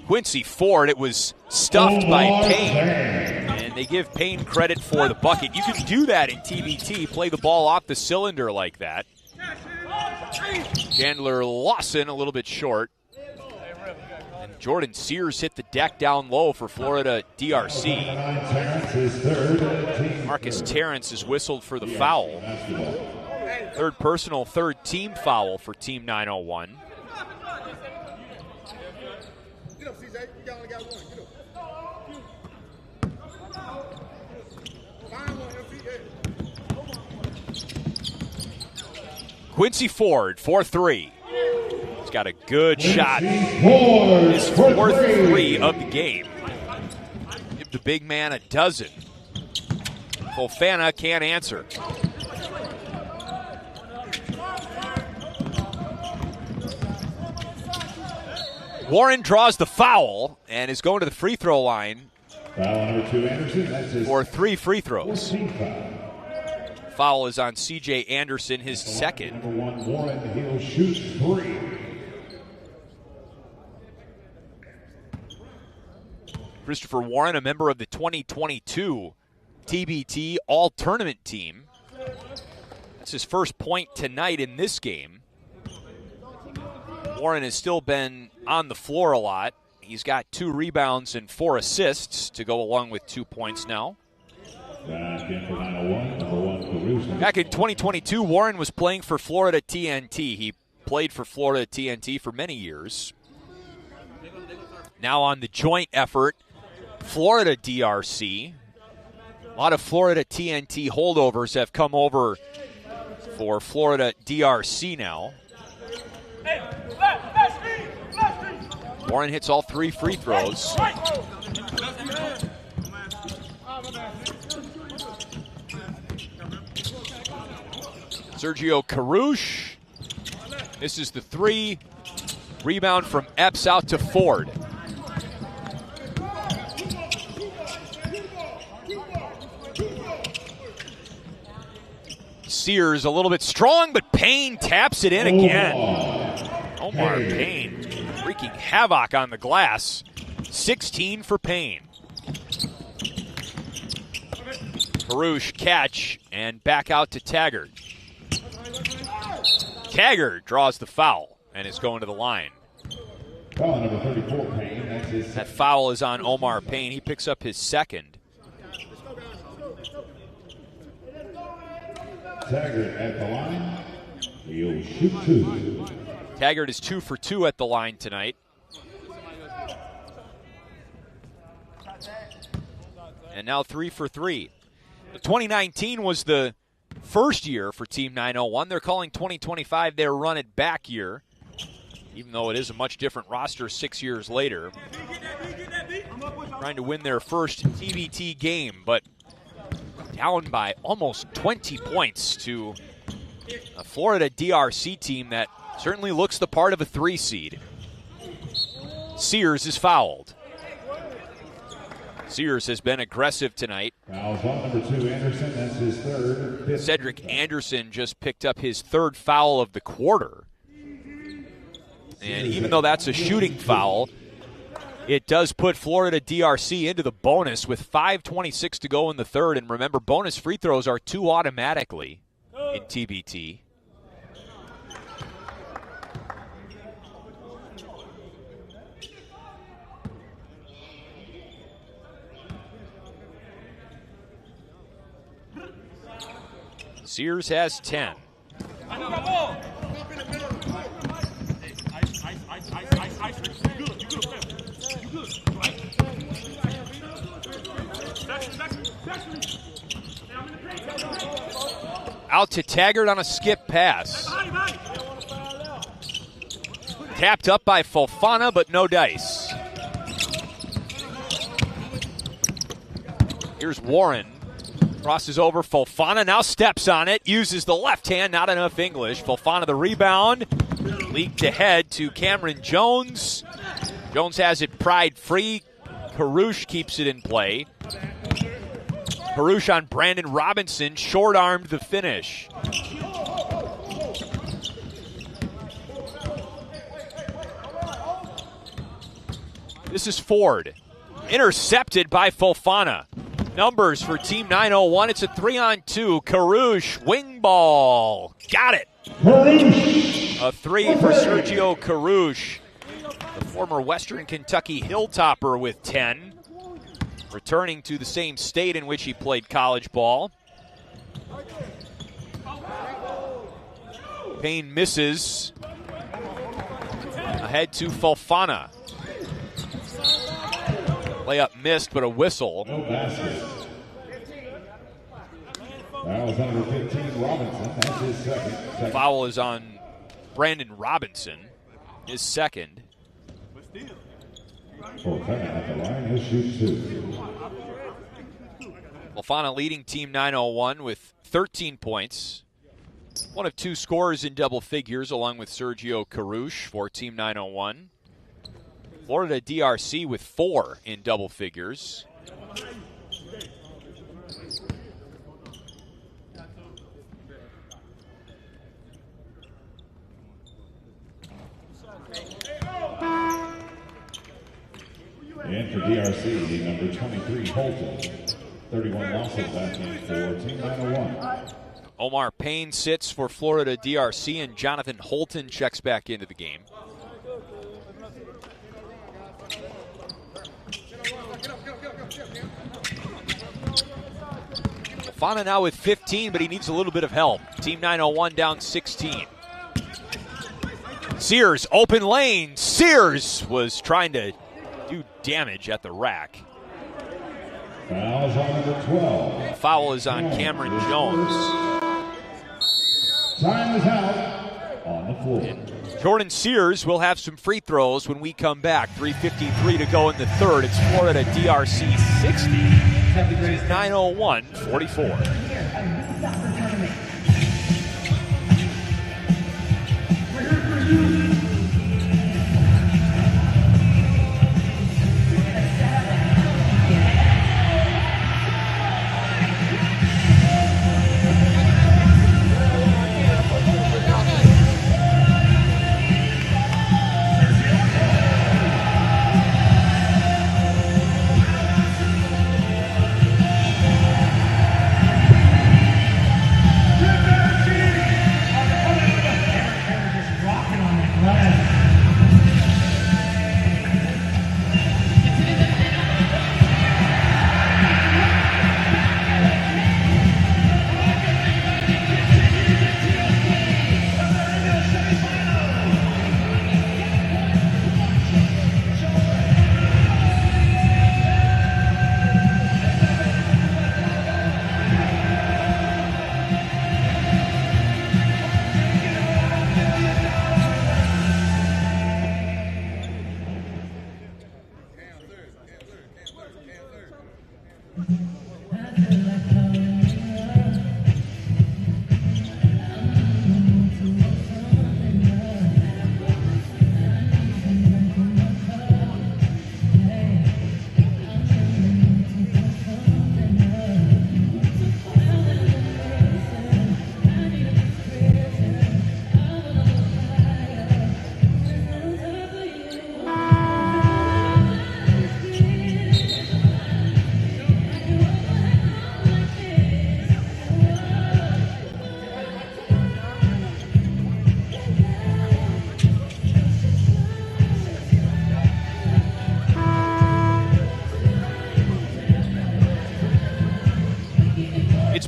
Quincy Ford, it was stuffed by Payne, and they give Payne credit for the bucket. You can do that in TBT, play the ball off the cylinder like that. Chandler Lawson a little bit short. And Jordan Sears hit the deck down low for Florida DRC. Marcus Terrence is whistled for the foul. Third personal, third team foul for Team 901. Get up, CJ. You only got one. Get up. Find one, Quincy Ford, 4-3. He's got a good shot. His fourth three of the game. Give the big man a dozen. Fofana can't answer. Warren draws the foul and is going to the free throw line Foul number 2, Anderson. That's his for 3 free throws. 14th foul. Foul is on C.J. Anderson, his second. Number 1, Warren. He'll shoot 3. Christopher Warren, a member of the 2022 TBT All-Tournament team. That's his first point tonight in this game. Warren has still been on the floor a lot. He's got 2 rebounds and 4 assists to go along with 2 points now. Back in for 901, number 1, Caruso. Back in 2022, Warren was playing for Florida TNT. He played for Florida TNT for many years. Now on the joint effort, Florida DRC. A lot of Florida TNT holdovers have come over for Florida DRC now. Warren hits all 3 free throws. Sergio Carouche. This is the 3. Rebound from Epps out to Ford. Sears a little bit strong, but Payne taps it in again. Omar Payne wreaking havoc on the glass. 16 for Payne. Carouche catch and back out to Taggart. Taggart draws the foul and is going to the line. Foul number 34, Payne. That's his That foul is on Omar Payne. He picks up his second. Taggart at the line. He'll shoot 2. Taggart is 2 for 2 at the line tonight. And now 3 for 3. The 2019 was the first year for Team 901. They're calling 2025 their run-it-back year, even though it is a much different roster 6 years later. Trying to win their first TBT game, but down by almost 20 points to a Florida DRC team that certainly looks the part of a 3 seed. Sears is fouled. Sears has been aggressive tonight. Fouls on number 2, Anderson. That's his third. 5th. Cedric Anderson just picked up his 3rd foul of the quarter. And even though that's a shooting foul, it does put Florida DRC into the bonus with 5:26 to go in the 3rd. And remember, bonus free throws are 2 automatically in TBT. Sears has 10. Out to Taggart on a skip pass. Tapped up by Fofana, but no dice. Here's Warren. Crosses over Fofana, now steps on it, uses the left hand, not enough English. Fofana the rebound, leaked ahead to Cameron Jones. Jones has it pried free. Carouche keeps it in play. Carouche on Brandon Robinson, short-armed the finish. This is Ford. Intercepted by Fofana. Numbers for Team 901. It's a 3-on-2. Carouche, wing ball. Got it. A 3 for Sergio Carouche, the former Western Kentucky Hilltopper with 10. Returning to the same state in which he played college ball. Payne misses. Ahead to Fofana. Layup missed, but a whistle. No basket. That was number 15, Robinson. That's his second. Foul is on Brandon Robinson, his second. Fofana at the line, he'll shoot 2. Fofana leading Team 901 with 13 points. One of 2 scorers in double figures, along with Sergio Carouche for Team 901. Florida DRC with 4 in double figures. And for DRC, number 23, Holton. 31 losses that game for Team 901. Omar Payne sits for Florida DRC, and Jonathan Holton checks back into the game. Fofana now with 15, but he needs a little bit of help. Team 901 down 16. Sears, open lane. Sears was trying to do damage at the rack. Foul's on number 12. Foul is on Cameron Jones. Time is out on the floor. And Jordan Sears will have some free throws when we come back. 3:53 to go in the third. It's Florida DRC 60. 901 44.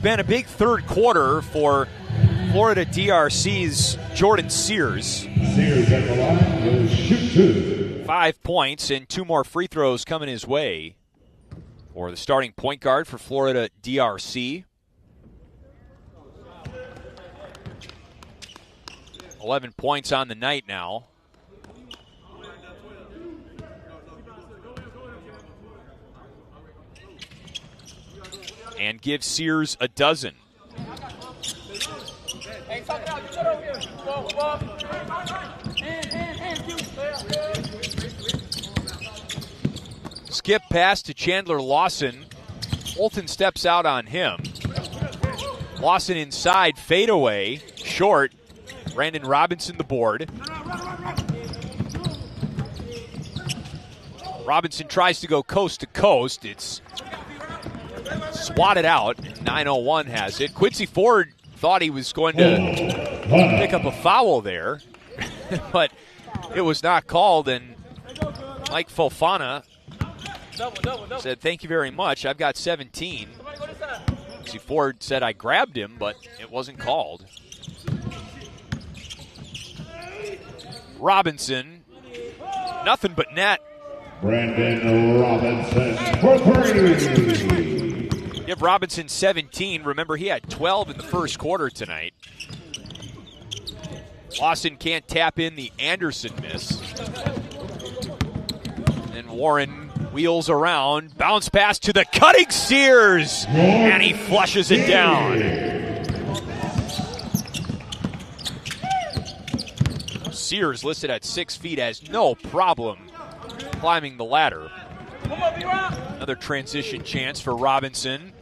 Been a big third quarter for Florida DRC's Jordan Sears. Sears at the line will shoot 2. 5 points and 2 more free throws coming his way for the starting point guard for Florida DRC. 11 points on the night now. And give Sears a dozen. Skip pass to Chandler Lawson. Holton steps out on him. Lawson inside, fadeaway, short. Brandon Robinson the board. Robinson tries to go coast to coast. It's swatted out. 901 has it. Quincy Ford thought he was going to pick up a foul there, but it was not called, and Mike Fofana said, "Thank you very much. I've got 17. Quincy Ford said, "I grabbed him, but it wasn't called." Robinson, nothing but net. Brandon Robinson for three. Give Robinson 17. Remember, he had 12 in the first quarter tonight. Lawson can't tap in the Anderson miss. And Warren wheels around, bounce pass to the cutting Sears, and he flushes it down. Sears, listed at 6 feet, has no problem climbing the ladder. Another transition chance for Robinson.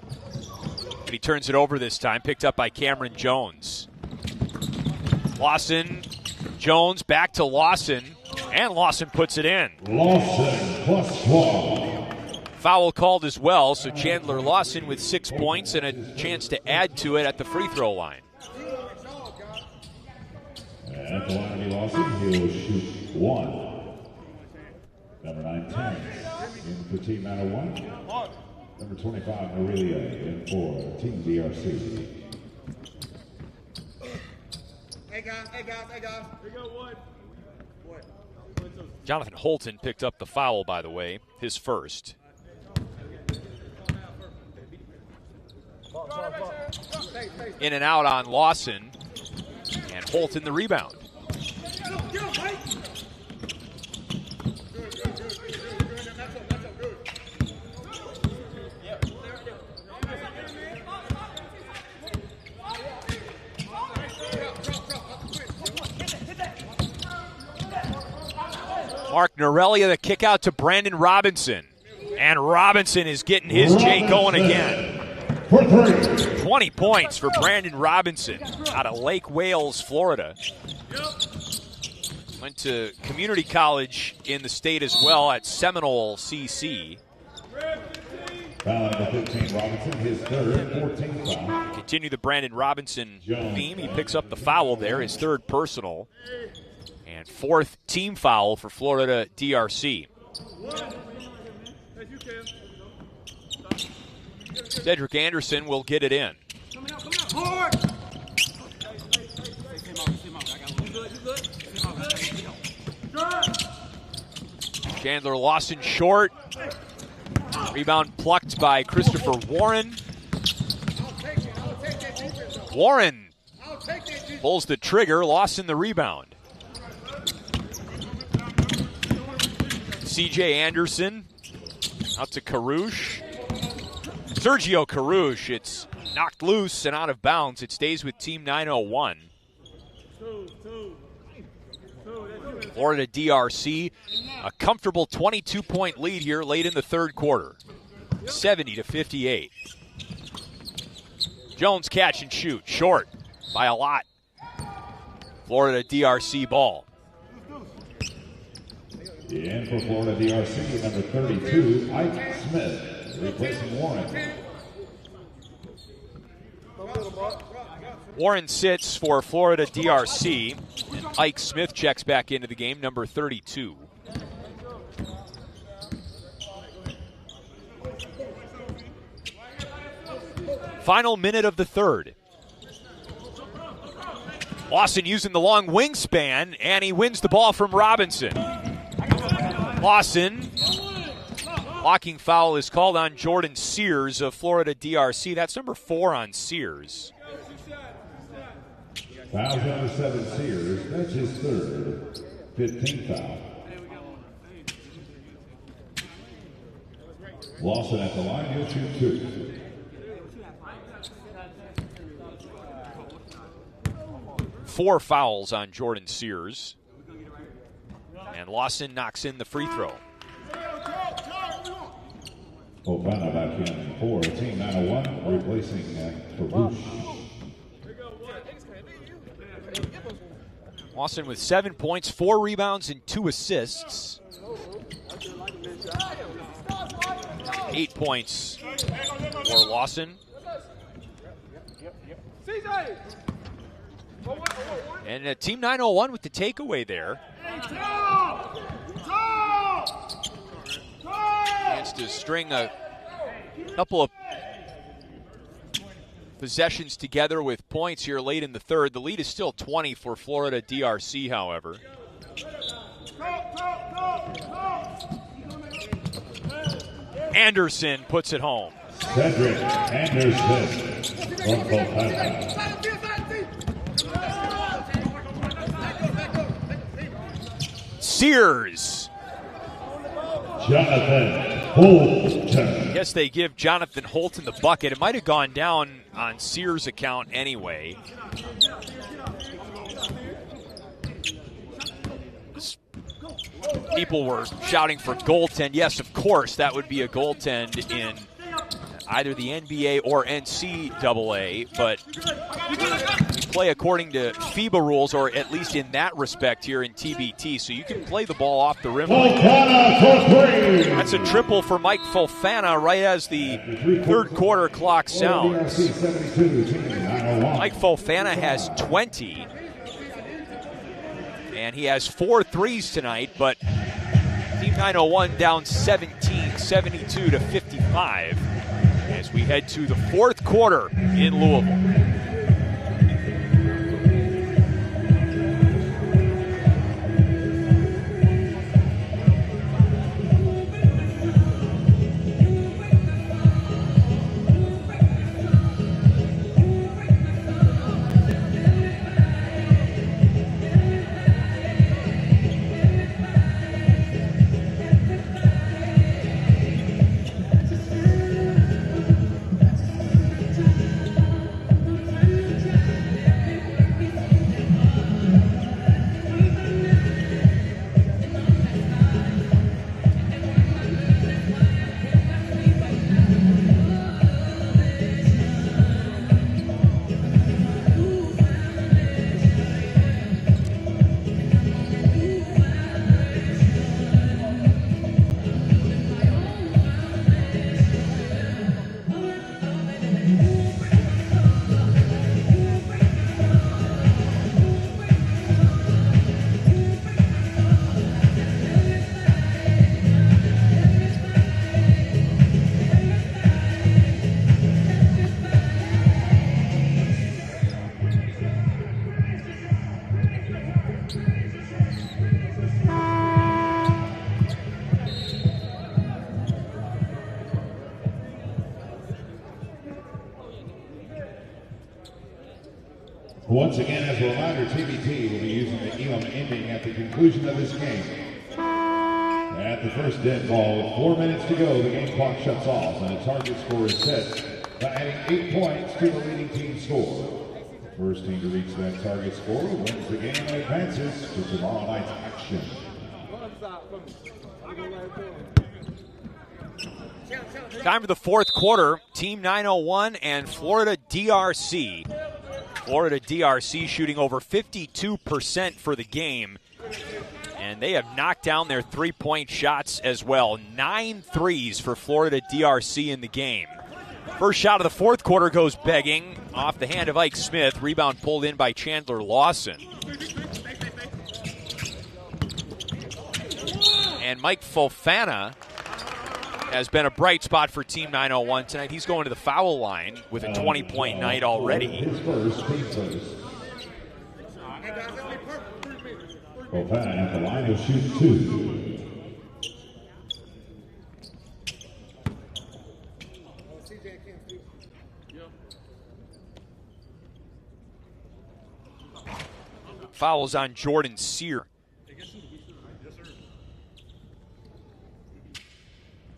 But he turns it over this time, picked up by Cameron Jones. Lawson, Jones, back to Lawson, and Lawson puts it in. Lawson plus 12. Foul called as well, so Chandler Lawson with 6 points and a chance to add to it at the free throw line. At the line to be Lawson, he'll shoot one. Number 19 in for Team 901. Number 25, Aurelia, in for Team DRC. Hey guys. Here go one. Jonathan Holton picked up the foul, by the way, his first. In and out on Lawson, and Holton the rebound. Mark Norelia, the kick out to Brandon Robinson. And Robinson is getting his J going again. 20 points for Brandon Robinson out of Lake Wales, Florida. Went to community college in the state as well at Seminole CC. Foul number 15, Robinson, his third, 14th foul. Continue the Brandon Robinson theme. He picks up the foul there, his third personal. And fourth team foul for Florida DRC. Cedric Anderson will get it in. Chandler Lawson short. Rebound plucked by Christopher Warren. Warren pulls the trigger. Lawson the rebound. C.J. Anderson out to Carouche. Sergio Carouche, it's knocked loose and out of bounds. It stays with Team 901. Florida DRC, a comfortable 22-point lead here late in the third quarter. 70-58. Jones catch and shoot, short by a lot. Florida DRC ball. In for Florida DRC, number 32, Ike Smith, replacing Warren. Warren sits for Florida DRC, and Ike Smith checks back into the game, number 32. Final minute of the third. Lawson using the long wingspan, and he wins the ball from Robinson. Lawson, blocking foul is called on Jordan Sears of Florida DRC. That's number 4 on Sears. Foul number 7, Sears. That's his third. 15th foul. Lawson at the line, he'll shoot 2. Four fouls on Jordan Sears. And Lawson knocks in the free throw. Fofana back in for Team 901, replacing Carouche. Lawson with 7 points, 4 rebounds, and 2 assists. 8 points for Lawson. And Team 901 with the takeaway there. Chance to string a couple of possessions together with points here late in the third. The lead is still 20 for Florida DRC, however. Anderson puts it home. Cedric Anderson from Colorado. Sears. Jonathan Holton. I guess they give Jonathan Holton the bucket. It might have gone down on Sears' account anyway. People were shouting for goaltend. Yes, of course, that would be a goaltend in either the NBA or NCAA, but we play according to FIBA rules, or at least in that respect here in TBT, so you can play the ball off the rim. That's a triple for Mike Fofana right as the third quarter clock sounds. Mike Fofana has 20, and he has 4 threes tonight, but Team 901 down 17, 72-55. As we head to the fourth quarter in Louisville. Once again, as a reminder, TBT will be using the ELM ending at the conclusion of this game. At the first dead ball, with 4 minutes to go, the game clock shuts off, and the target score is set by adding 8 points to the leading team score. The first team to reach that target score wins the game and advances to tomorrow night's action. Time for the fourth quarter. Team 901 and Florida DRC. Florida DRC shooting over 52% for the game. And they have knocked down their three-point shots as well. 9 threes for Florida DRC in the game. First shot of the fourth quarter goes begging off the hand of Ike Smith. Rebound pulled in by Chandler Lawson. And Mike Fofana has been a bright spot for Team 901 tonight. He's going to the foul line with a 20-point night already. His first. Fofana at the line will shoot 2. Fouls on Jordan Sear.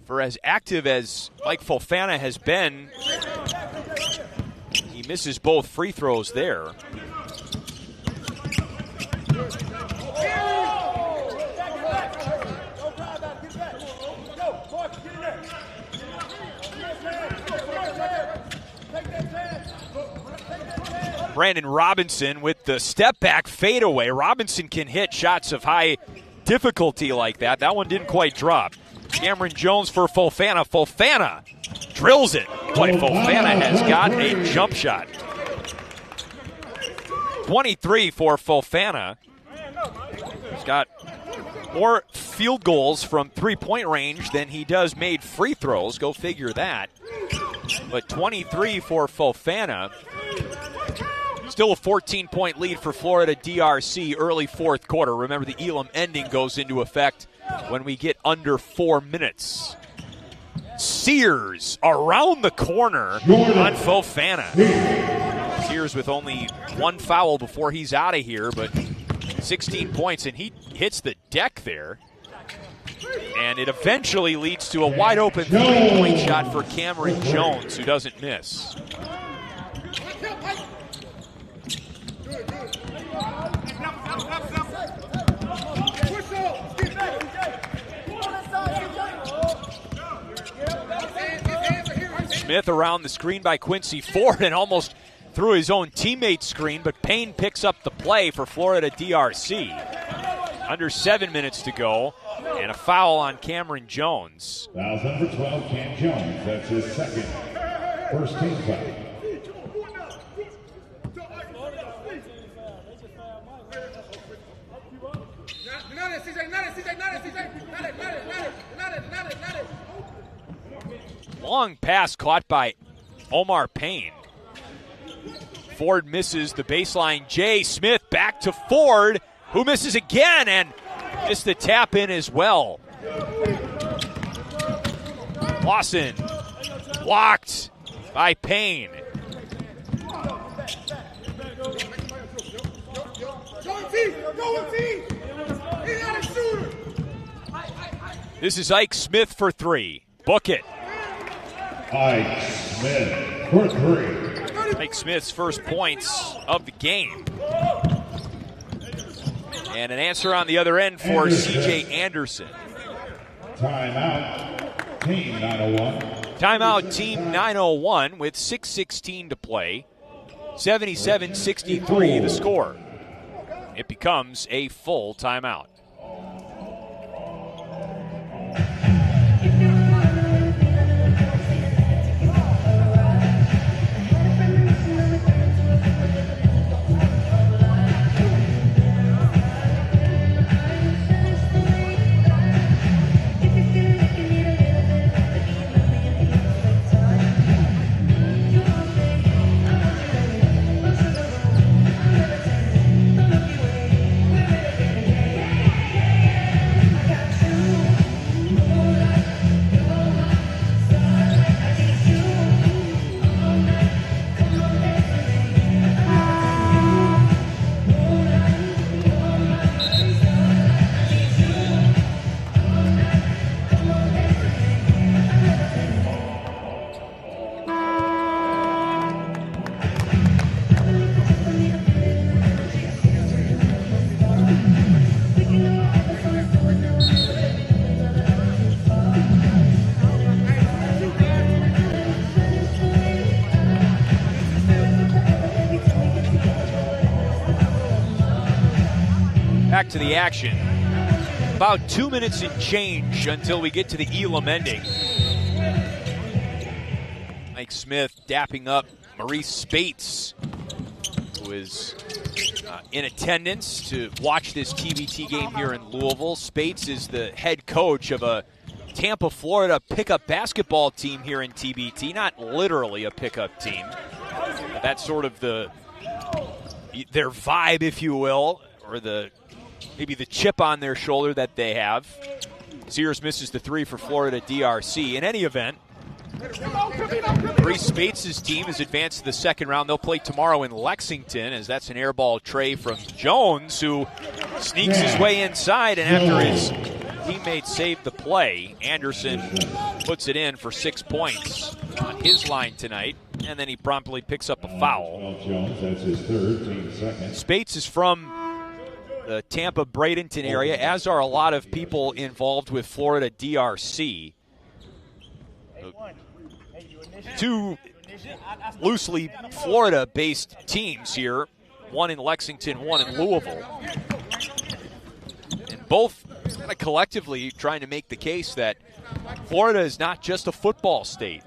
For as active as Mike Fofana has been, he misses both free throws there. Brandon Robinson with the step back fadeaway. Robinson can hit shots of high difficulty like that. That one didn't quite drop. Cameron Jones for Fofana. Fofana drills it. Boy, Fofana has got a jump shot. 23 for Fofana. He's got more field goals from three-point range than he does made free throws. Go figure that. But 23 for Fofana. Still a 14-point lead for Florida DRC early fourth quarter. Remember, the Elam ending goes into effect when we get under 4 minutes. Sears around the corner on Fofana. Sears with only one foul before he's out of here, but 16 points, and he hits the deck there. And it eventually leads to a wide-open three-point shot for Cameron Jones, who doesn't miss. Smith around the screen by Quincy Ford and almost threw his own teammate's screen, but Payne picks up the play for Florida DRC. Under 7 minutes to go, and a foul on Cameron Jones. Foul's number 12, Cam Jones. That's his second. First team foul. Long pass caught by Omar Payne. Ford misses the baseline. Jay Smith back to Ford, who misses again and missed the tap in as well. Lawson blocked by Payne. This is Ike Smith for three. Book it. Ike Smith for three. Ike Smith's first points of the game. And an answer on the other end for C.J. Anderson. Timeout, Team 901. Timeout, Team 901 with 6:16 to play. 77-63 the score. It becomes a full timeout. Back to the action. About 2 minutes and change until we get to the Elam ending. Mike Smith dapping up Maurice Spates, who is in attendance to watch this TBT game here in Louisville. Spates is the head coach of a Tampa, Florida pickup basketball team here in TBT. Not literally a pickup team, but that's sort of their vibe, if you will, or maybe the chip on their shoulder that they have. Sears misses the three for Florida DRC. In any event, Maurice Spates' team has advanced to the second round. They'll play tomorrow in Lexington, as that's an airball tray from Jones, who sneaks his way inside, and after his teammate saved the play, Anderson puts it in for 6 points on his line tonight, and then he promptly picks up a foul. Jones, that's his third, team second. Spates is from the Tampa Bradenton area, as are a lot of people involved with Florida DRC. Two loosely Florida-based teams here, one in Lexington, one in Louisville. And both kind of collectively trying to make the case that Florida is not just a football state.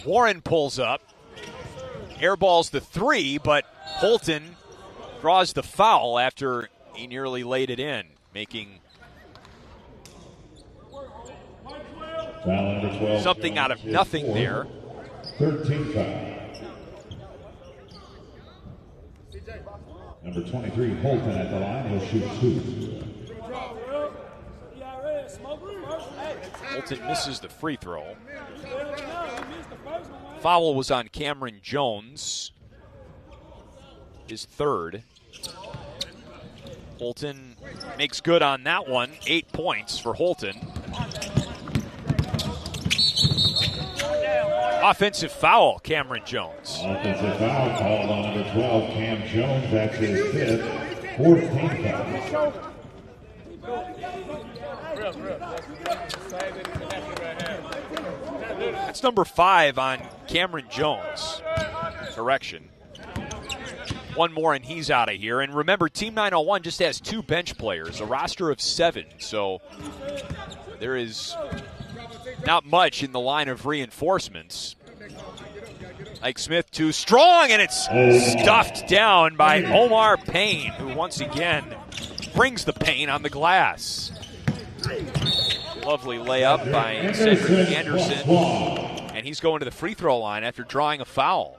Warren pulls up, airballs the 3, but Holton draws the foul after he nearly laid it in, making Foul number 12, something out of nothing there. 13 foul. Number 23, Holton at the line. He'll shoot 2. Holton misses the free throw. Foul was on Cameron Jones, his 3rd. Holton makes good on that one. 8 points for Holton. Offensive foul, Cameron Jones. Offensive foul called on number 12, Cam Jones. That's his 5th. 14 foul. That's number 5 on Cameron Jones. Correction. One more and he's out of here. And remember, Team 901 just has 2 bench players, a roster of 7. So there is not much in the line of reinforcements. Ike Smith too strong, and it's stuffed down by Omar Payne, who once again brings the pain on the glass. Lovely layup by Cedric Anderson, and he's going to the free throw line after drawing a foul.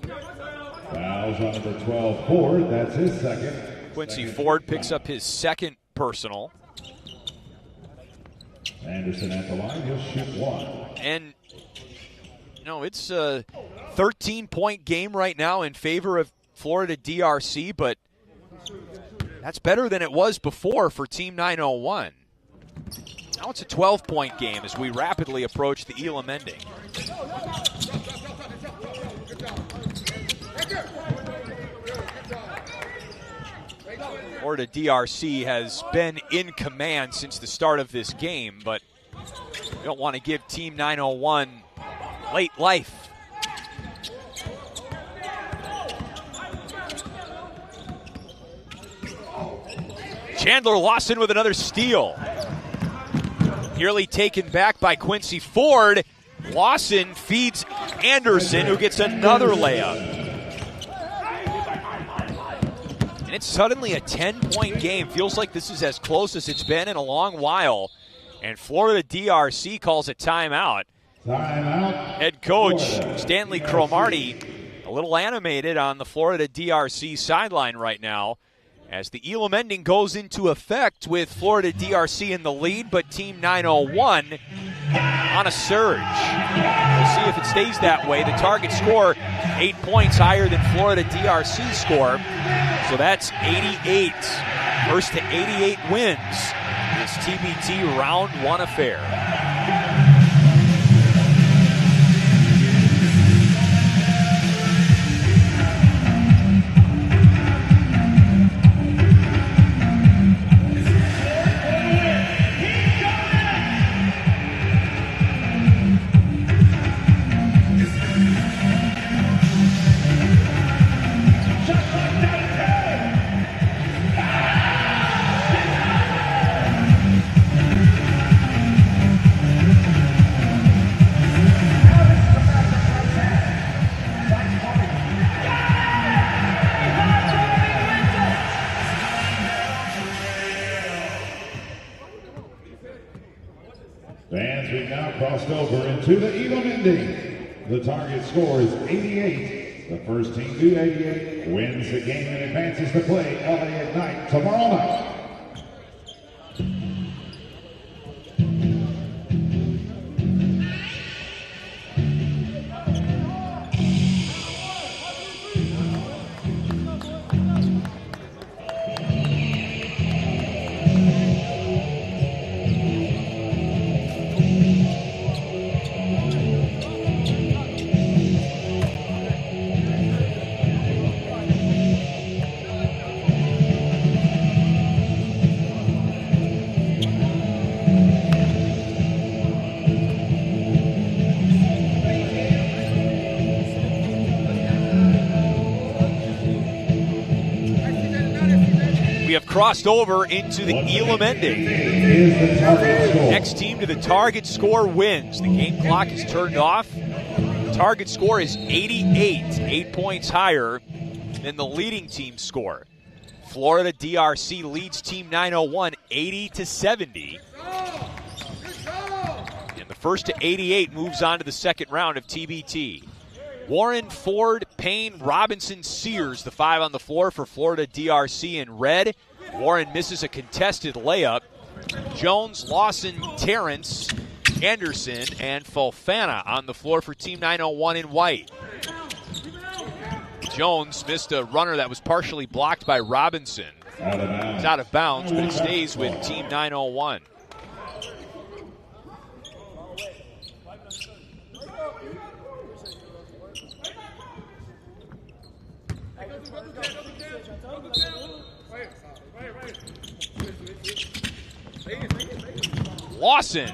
Fouls on number 12, Ford. That's his 2nd. Quincy Ford picks up his 2nd personal. Anderson at the line. He'll shoot 1. And, you know, it's a 13-point game right now in favor of Florida DRC, but that's better than it was before for Team 901. Now it's a 12-point game as we rapidly approach the Elam ending. Florida DRC has been in command since the start of this game, but we don't want to give Team 901 late life. Chandler Lawson with another steal. Nearly taken back by Quincy Ford. Lawson feeds Anderson, who gets another layup. And it's suddenly a 10-point game. Feels like this is as close as it's been in a long while. And Florida DRC calls a timeout. Head coach Stanley Cromartie a little animated on the Florida DRC sideline right now as the Elam ending goes into effect with Florida DRC in the lead, but Team 901 on a surge. We'll see if it stays that way. The target score 8 points higher than Florida DRC's score, so that's 88. First to 88 wins this TBT round 1 affair. Fans, we've now crossed over into the Elam ending. The target score is 88. The first team to 88 wins the game and advances to play LA Ignite tomorrow night. crossed over into the Elamending. Next team to the target score wins. The game clock is turned off. The target score is 88, 8 points higher than the leading team's score. Florida DRC leads Team 901 80-70. And the first to 88 moves on to the second round of TBT. Warren, Ford, Payne, Robinson, Sears, the 5 on the floor for Florida DRC in red. Warren misses a contested layup. Jones, Lawson, Terrence, Anderson, and Fofana on the floor for Team 901 in white. Jones missed a runner that was partially blocked by Robinson. It's out of bounds, but it stays with Team 901. Lawson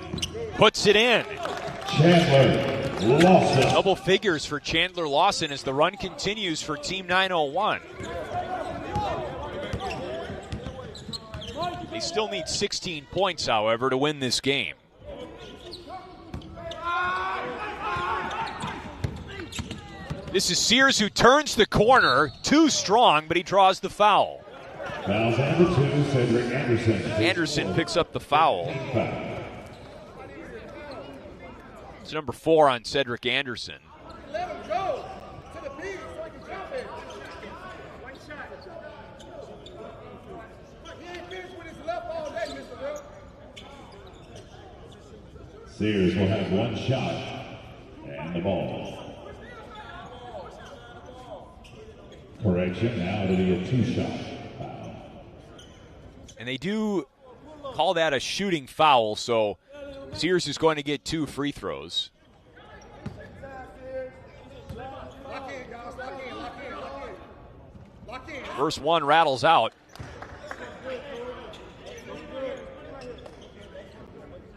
puts it in. Chandler Lawson. Double figures for Chandler Lawson as the run continues for Team 901. They still need 16 points, however, to win this game. This is Sears who turns the corner. Too strong, but he draws the foul. Fouls number 2, Cedric Anderson. Anderson picks up the foul. It's number 4 on Cedric Anderson. Let him go to the beat so he can jump it. One shot. He ain't finished with his left all day, Mr. Will. Sears will have one shot and the ball. Correction, now it'll be a 2-shot foul. And they do call that a shooting foul, so Sears is going to get 2 free throws. Lock in, guys. Lock in, lock in, lock in. Lock in. First one rattles out. Hey,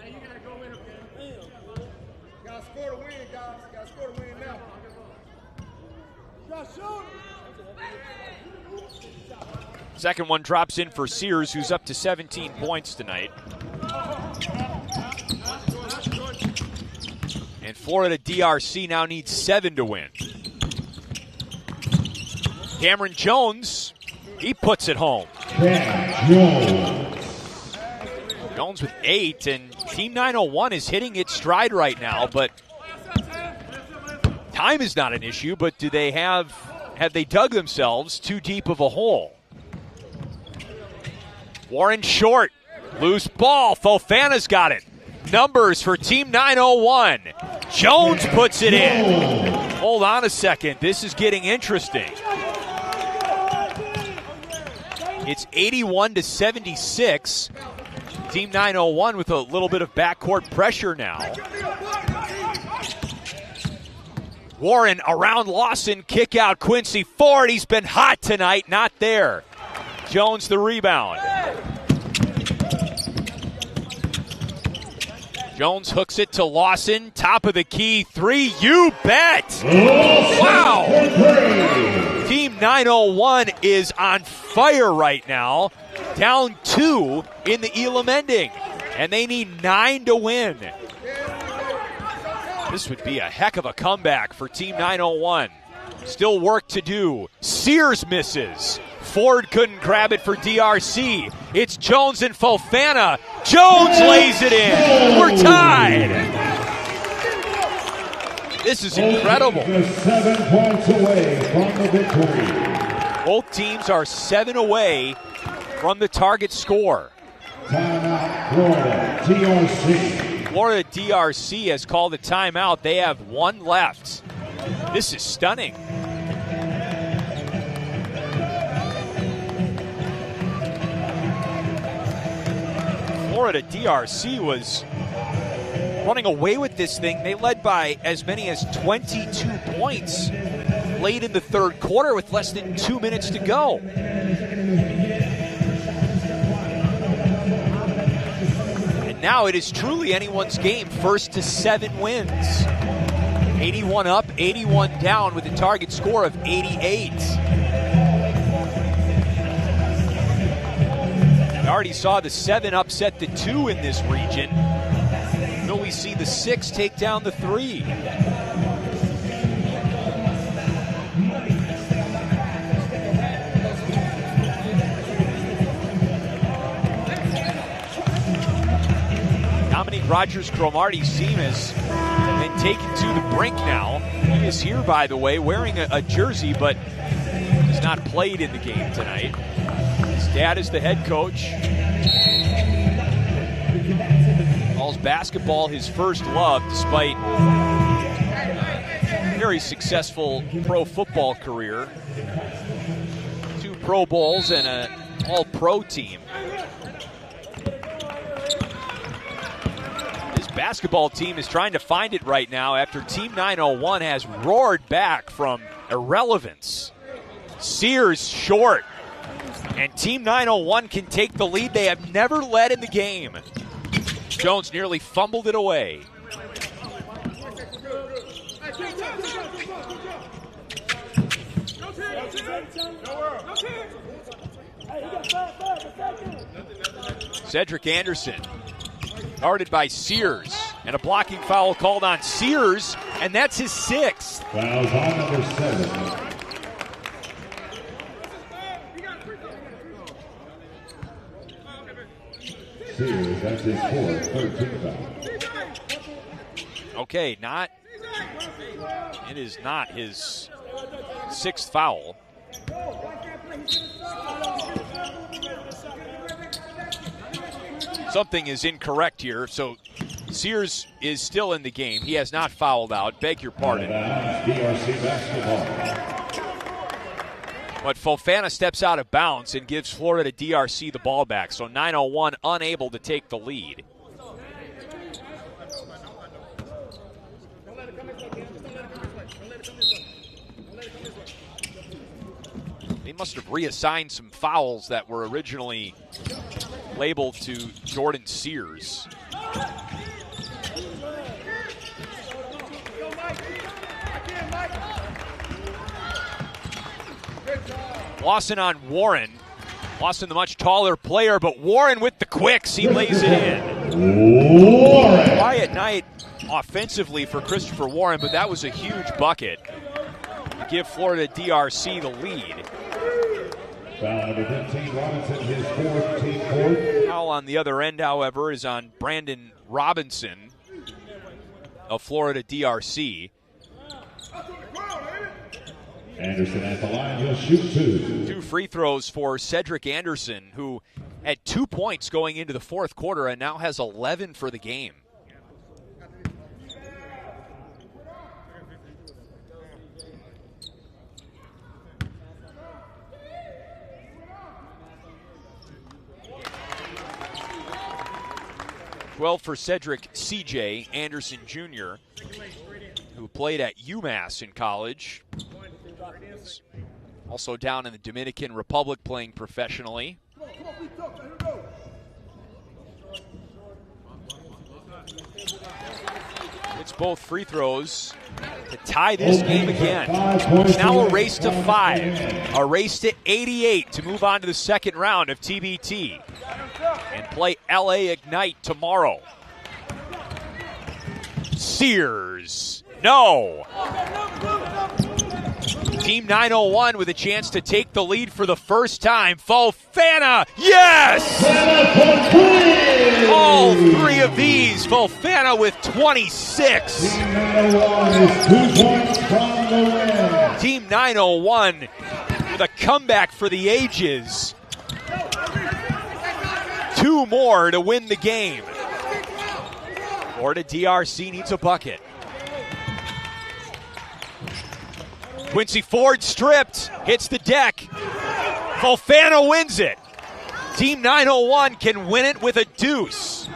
you gotta go in, okay? Gotta score to win, guys. Gotta score to win now. Gotta shoot. Second one drops in for Sears, who's up to 17 points tonight. And Florida DRC now needs 7 to win. Cameron Jones, he puts it home. Jones with 8, and Team 901 is hitting its stride right now, but time is not an issue, but do they have they dug themselves too deep of a hole? Warren short, loose ball, Fofana's got it. Numbers for Team 901. Jones puts it in. Hold on a second, this is getting interesting. It's 81-76. Team 901 with a little bit of backcourt pressure now. Warren around Lawson, kick out Quincy Ford. He's been hot tonight, not there. Jones the rebound. Jones hooks it to Lawson, top of the key, 3, you bet! Wow! Team 901 is on fire right now, down 2 in the Elamending, and they need 9 to win. This would be a heck of a comeback for Team 901. Still work to do. Sears misses. Ford couldn't grab it for DRC. It's Jones and Fofana. Jones lays it in. We're tied. This is incredible. 7 points away from the victory. Both teams are 7 away from the target score. Timeout, Florida DRC. Florida DRC has called a timeout. They have 1 left. This is stunning. Florida DRC was running away with this thing. They led by as many as 22 points late in the third quarter with less than 2 minutes to go. And now it is truly anyone's game, first to 7 wins. 81 up, 81 down with a target score of 88. already saw the 7 upset the 2 in this region. Will we see the 6 take down the 3? Dominique Rogers-Cromartie's team has been taken to the brink now. He is here, by the way, wearing a jersey, but has not played in the game tonight. His dad is the head coach. Calls basketball his first love, despite a very successful pro football career. 2 Pro Bowls and an all-pro team. Basketball team is trying to find it right now after Team 901 has roared back from irrelevance. Sears short, and Team 901 can take the lead. They have never led in the game. Jones nearly fumbled it away. Cedric Anderson guarded by Sears, and a blocking foul called on Sears, and that's his 6th. Fouls on number 7. Sears, that's his 4th, 13th foul. Okay, it is not his 6th foul. Something is incorrect here, so Sears is still in the game. He has not fouled out. Beg your pardon. DRC basketball. But Fofana steps out of bounds and gives Florida DRC the ball back, so 901 unable to take the lead. They must have reassigned some fouls that were originally labeled to Jordan Sears. Lawson on Warren. Lawson the much taller player, but Warren with the quicks. He lays it in. Warren. Quiet night offensively for Christopher Warren, but that was a huge bucket to give Florida DRC the lead. Foul number 15, Robinson, his 4th, team 4th. Foul on the other end, however, is on Brandon Robinson of Florida DRC. Anderson at the line, he'll shoot 2. 2 free throws for Cedric Anderson, who had 2 points going into the 4th quarter and now has 11 for the game. Well, for Cedric C.J. Anderson Jr., who played at UMass in college. Also down in the Dominican Republic playing professionally. It's both free throws to tie this game again. It's now a race to 5. A race to 88 to move on to the second round of TBT. And play LA Ignite tomorrow. Sears. No. Team 901 with a chance to take the lead for the first time. Fofana, yes! All 3 of these. Fofana with 26. Team 901 is 2 points from the win. Team 901 with a comeback for the ages. 2 more to win the game. Florida DRC needs a bucket. Quincy Ford stripped, hits the deck. Fofana wins it. Team 901 can win it with a deuce.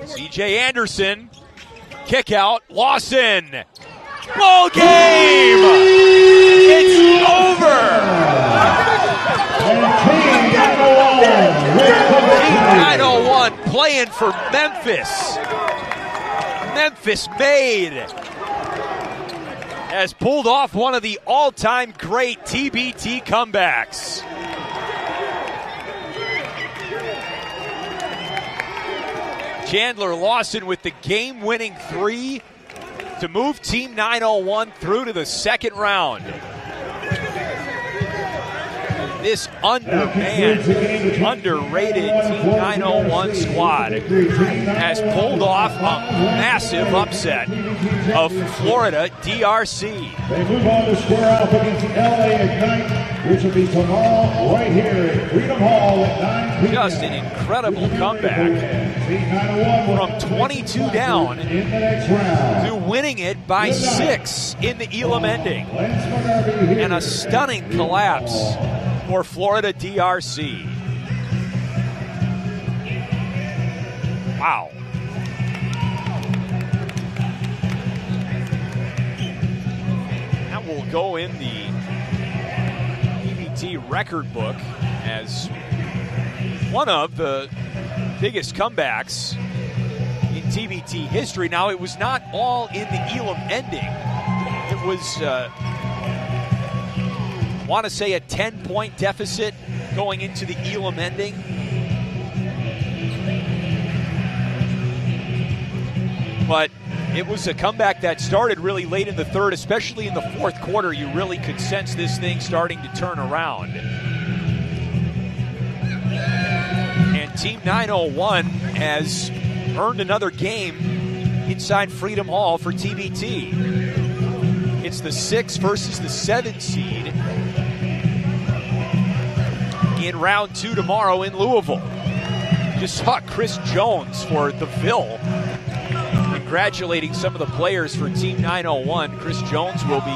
C.J. Anderson, kick out, Lawson. Ball game! It's over! And Team 901 Team 901 playing for Memphis. Memphis Made has pulled off one of the all-time great TBT comebacks. Chandler Lawson with the game-winning 3 to move Team 901 through to the second round. This undermanned, underrated Team 901 squad has pulled off a massive upset of Florida DRC. They move on to square off against LA Ignite, which will be tomorrow right here at Freedom Hall at 9 p.m. Just an incredible comeback from 22 down to winning it by 6 in the Elam ending. And a stunning collapse for Florida DRC. Wow. That will go in the TBT record book as one of the biggest comebacks in TBT history. Now, it was not all in the Elam ending. It was want to say a 10-point deficit going into the Elam ending. But it was a comeback that started really late in the third, especially in the fourth quarter. You really could sense this thing starting to turn around. And Team 901 has earned another game inside Freedom Hall for TBT. It's the 6 versus the 7 seed in round 2 tomorrow in Louisville. Just saw Chris Jones for the Ville congratulating some of the players for Team 901. Chris Jones will be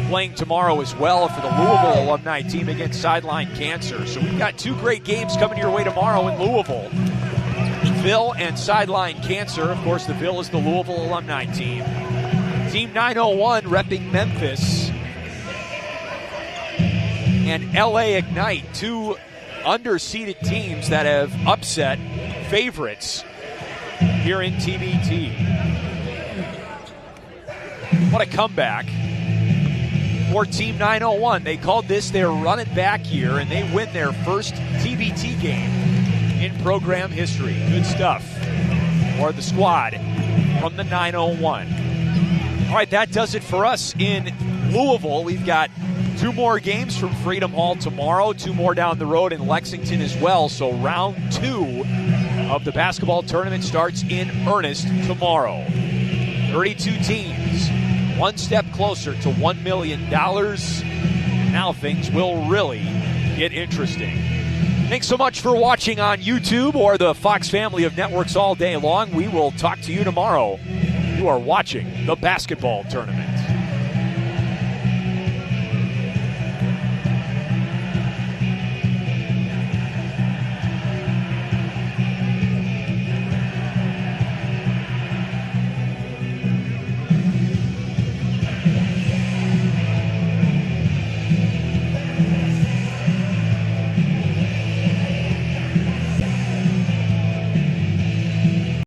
playing tomorrow as well for the Louisville alumni team against Sideline Cancer. So we've got 2 great games coming your way tomorrow in Louisville. Ville and Sideline Cancer. Of course, the Ville is the Louisville alumni team. Team 901 repping Memphis. And LA Ignite, 2 underseeded teams that have upset favorites here in TBT. What a comeback for Team 901. They called this their run it back year, and they win their first TBT game in program history. Good stuff for the squad from the 901. All right, that does it for us in Louisville. We've got 2 more games from Freedom Hall tomorrow, 2 more down the road in Lexington as well. So round 2 of the basketball tournament starts in earnest tomorrow. 32 teams, 1 step closer to $1 million. Now things will really get interesting. Thanks so much for watching on YouTube or the Fox family of networks all day long. We will talk to you tomorrow. You are watching the basketball tournament.